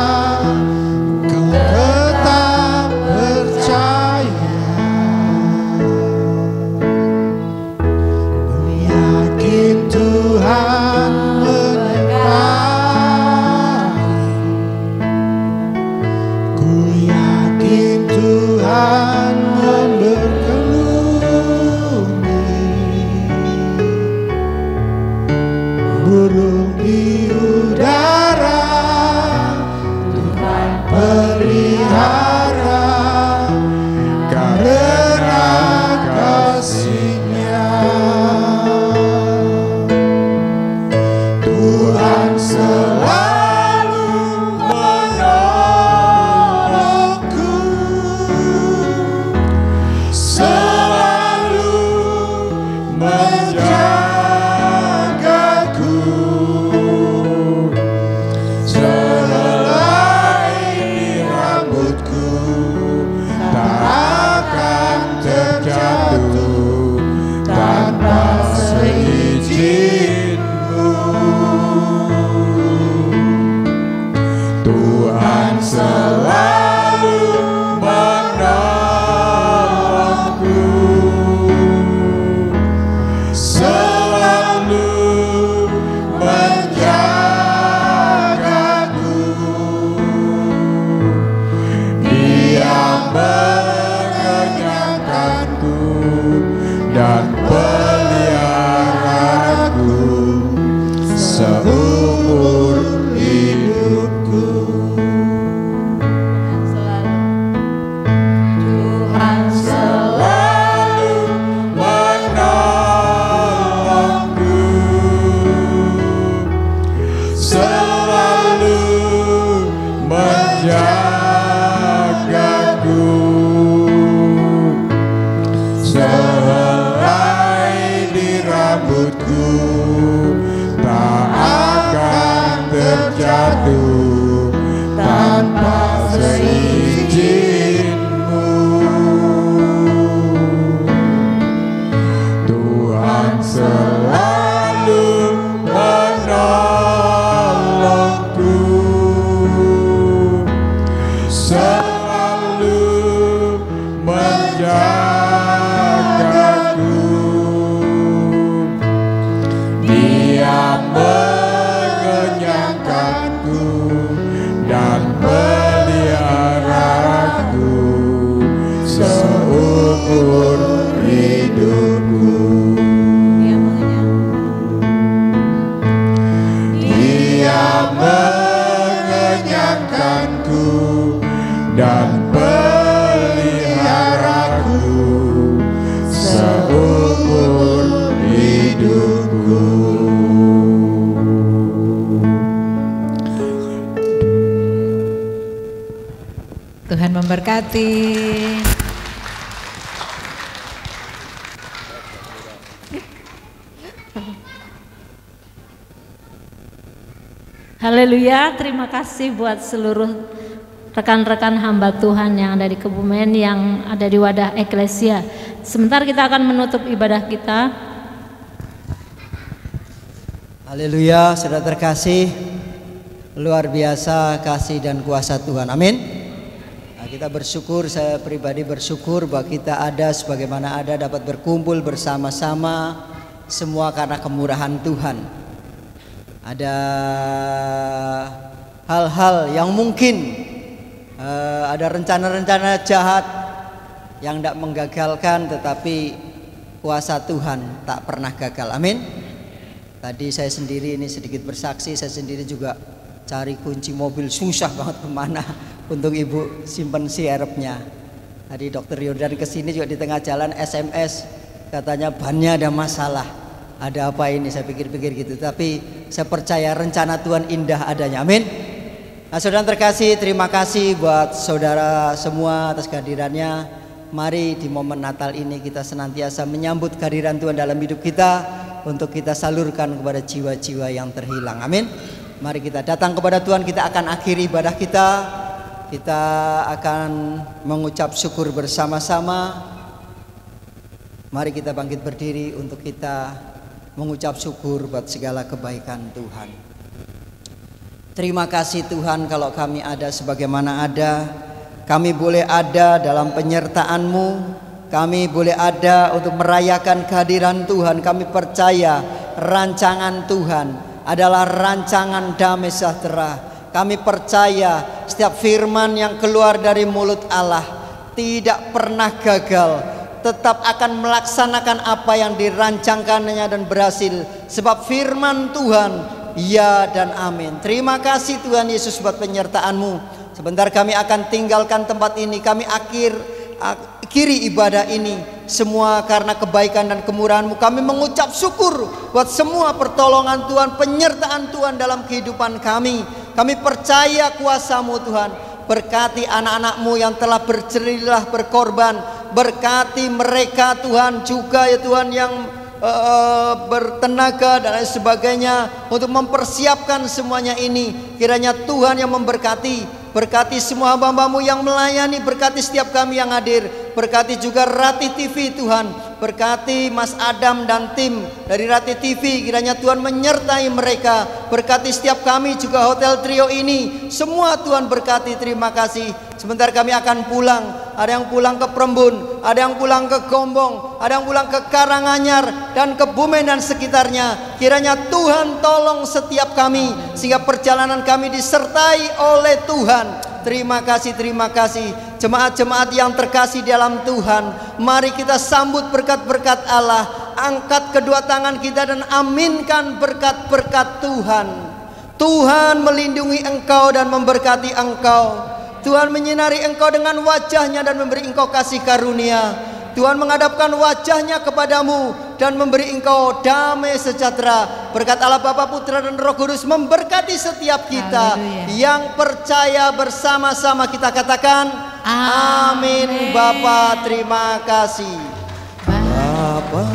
Kau tetap percaya, ku yakin Tuhan menyertai, ku yakin Tuhan memberkati. Burung di udara Tuhan pelihara, karena kasih-Nya. Tuhan selalu menolongku, selalu menjagaku. Sehelai di rambutku tak akan terjatuh tanpa seizin-Mu. Tuhan selalu menolongku, selalu menjagaku. Dia mengenyangkanku dan peliharaku seumur hidupku. Tuhan Selalu menolongku, selalu menjagaku. maksudku tak akan terjatuh tanpa seizin-Mu. Tuhan selalu menolongku, selalu menjagaku. Dia mengenyangkanku dan peliharaku seumur hidupku. Dia mengenyangkanku dan peliharaku seumur hidupku. Tuhan memberkati. Haleluya, terima kasih buat seluruh rekan-rekan hamba Tuhan yang ada di Kebumen, yang ada di Wadah Eklesia. Sebentar kita akan menutup ibadah kita. Haleluya, saudara terkasih, luar biasa kasih dan kuasa Tuhan. Amin. Nah, kita bersyukur, saya pribadi bersyukur bahwa kita ada sebagaimana ada, dapat berkumpul bersama-sama, semua karena kemurahan Tuhan. Ada hal-hal yang mungkin ada rencana-rencana jahat yang tidak menggagalkan, tetapi kuasa Tuhan tak pernah gagal. Amin. Tadi saya sendiri ini sedikit bersaksi, saya sendiri juga cari kunci mobil susah banget kemana untuk ibu simpen sirupnya. Tadi dokter Yordan kesini juga di tengah jalan SMS, katanya bannya ada masalah. Ada apa ini? Saya pikir-pikir gitu. Tapi saya percaya rencana Tuhan indah adanya. Amin. Nah, saudara terkasih, terima kasih buat saudara semua atas kehadirannya. Mari di momen Natal ini kita senantiasa menyambut kehadiran Tuhan dalam hidup kita, untuk kita salurkan kepada jiwa-jiwa yang terhilang. Amin. Mari kita datang kepada Tuhan. Kita akan akhiri ibadah kita. Kita akan mengucap syukur bersama-sama. Mari kita bangkit berdiri untuk kita mengucap syukur buat segala kebaikan Tuhan. Terima kasih Tuhan, kalau kami ada sebagaimana ada, kami boleh ada dalam penyertaan-Mu, kami boleh ada untuk merayakan kehadiran Tuhan. Kami percaya rancangan Tuhan adalah rancangan damai sejahtera. Kami percaya setiap firman yang keluar dari mulut Allah tidak pernah gagal, tetap akan melaksanakan apa yang dirancangkannya dan berhasil. Sebab firman Tuhan ya dan amin. Terima kasih Tuhan Yesus buat penyertaan-Mu. Sebentar kami akan tinggalkan tempat ini. Kami akhiri ibadah ini semua karena kebaikan dan kemurahan-Mu. Kami mengucap syukur buat semua pertolongan Tuhan, penyertaan Tuhan dalam kehidupan kami. Kami percaya kuasa-Mu Tuhan. Berkati anak-anak-Mu yang telah berjerilah berkorban. Berkati mereka Tuhan juga ya Tuhan, yang bertenaga dan lain sebagainya untuk mempersiapkan semuanya ini. Kiranya Tuhan yang memberkati. Berkati semua hamba-Hamba-Mu yang melayani. Berkati setiap kami yang hadir. Berkati juga Rati TV Tuhan. Berkati Mas Adam dan tim dari Rati TV. Kiranya Tuhan menyertai mereka. Berkati setiap kami juga Hotel Trio ini. Semua Tuhan berkati. Terima kasih. Sebentar kami akan pulang. Ada yang pulang ke Prembun, ada yang pulang ke Gombong, ada yang pulang ke Karanganyar dan Kebumen dan sekitarnya. Kiranya Tuhan tolong setiap kami, sehingga perjalanan kami disertai oleh Tuhan. Terima kasih, terima kasih. Jemaat-jemaat yang terkasih dalam Tuhan, mari kita sambut berkat-berkat Allah. Angkat kedua tangan kita dan aminkan berkat-berkat Tuhan. Tuhan melindungi engkau dan memberkati engkau. Tuhan menyinari engkau dengan wajahnya dan memberi engkau kasih karunia. Tuhan menghadapkan wajahnya kepadamu dan memberi engkau damai sejahtera. Berkat Allah Bapa, Putra dan Roh Kudus memberkati setiap kita. Haleluya. Yang percaya bersama-sama kita katakan amin. Bapa terima kasih. Bapa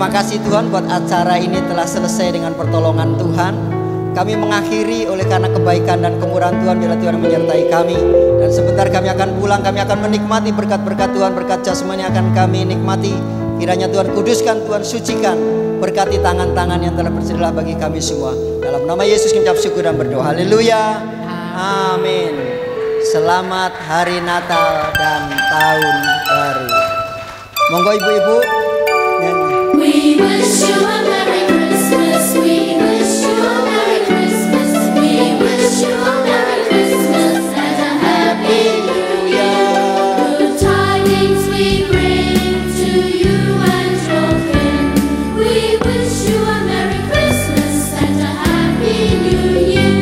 Terima kasih Tuhan buat acara ini telah selesai dengan pertolongan Tuhan. Kami mengakhiri oleh karena kebaikan dan kemurahan Tuhan, bila Tuhan menyertai kami. Dan sebentar kami akan pulang, kami akan menikmati berkat-berkat Tuhan, berkat jasmani akan kami nikmati. Kiranya Tuhan kuduskan, Tuhan sucikan, berkati tangan-tangan yang telah bersedia bagi kami semua. Dalam nama Yesus kami ucap syukur dan berdoa. Haleluya. Amin. Selamat hari Natal dan tahun baru. Monggo ibu-ibu nyanyi. We wish you a Merry Christmas. We wish you a Merry Christmas. We wish you a Merry Christmas and a Happy New Year. Good tidings we bring to you and your kin. We wish you a Merry Christmas and a Happy New Year.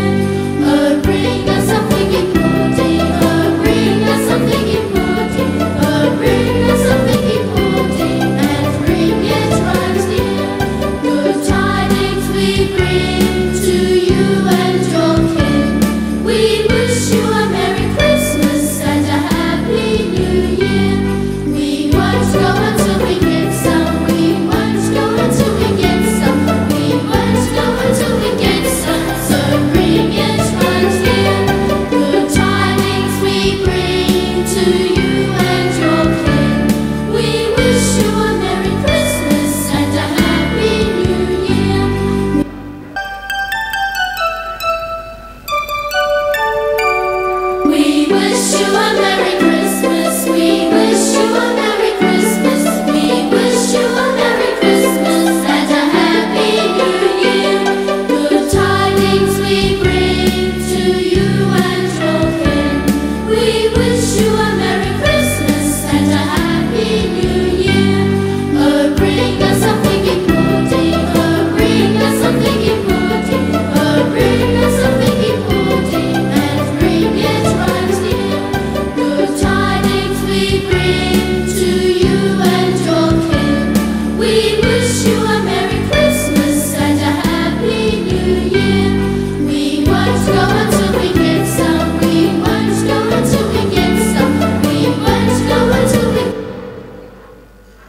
Oh, bring us something important. Oh, bring us something important. Oh, bring us something important and bring it right here. Good tidings we bring to you and your kin. We wish you a Merry Christmas and a Happy New Year. We won't go until we get some. We won't go until we get some. We won't go until we get some. So bring it right here. Good tidings we bring to you and your kin. We wish you a Merry Christmas and a Happy New Year. We wish you a Merry Christmas. We wish you a Merry Christmas. We wish you a Merry Christmas and a Happy New Year. Good tidings we bring to you and your kin. We wish you a Merry Christmas and a Happy New Year. Oh, bring us something important. Oh, bring us something important. Oh, bring us something important and bring it right here. Good tidings we bring to you and your kin. We wish you a Merry Christmas and a Happy New Year. We won't go until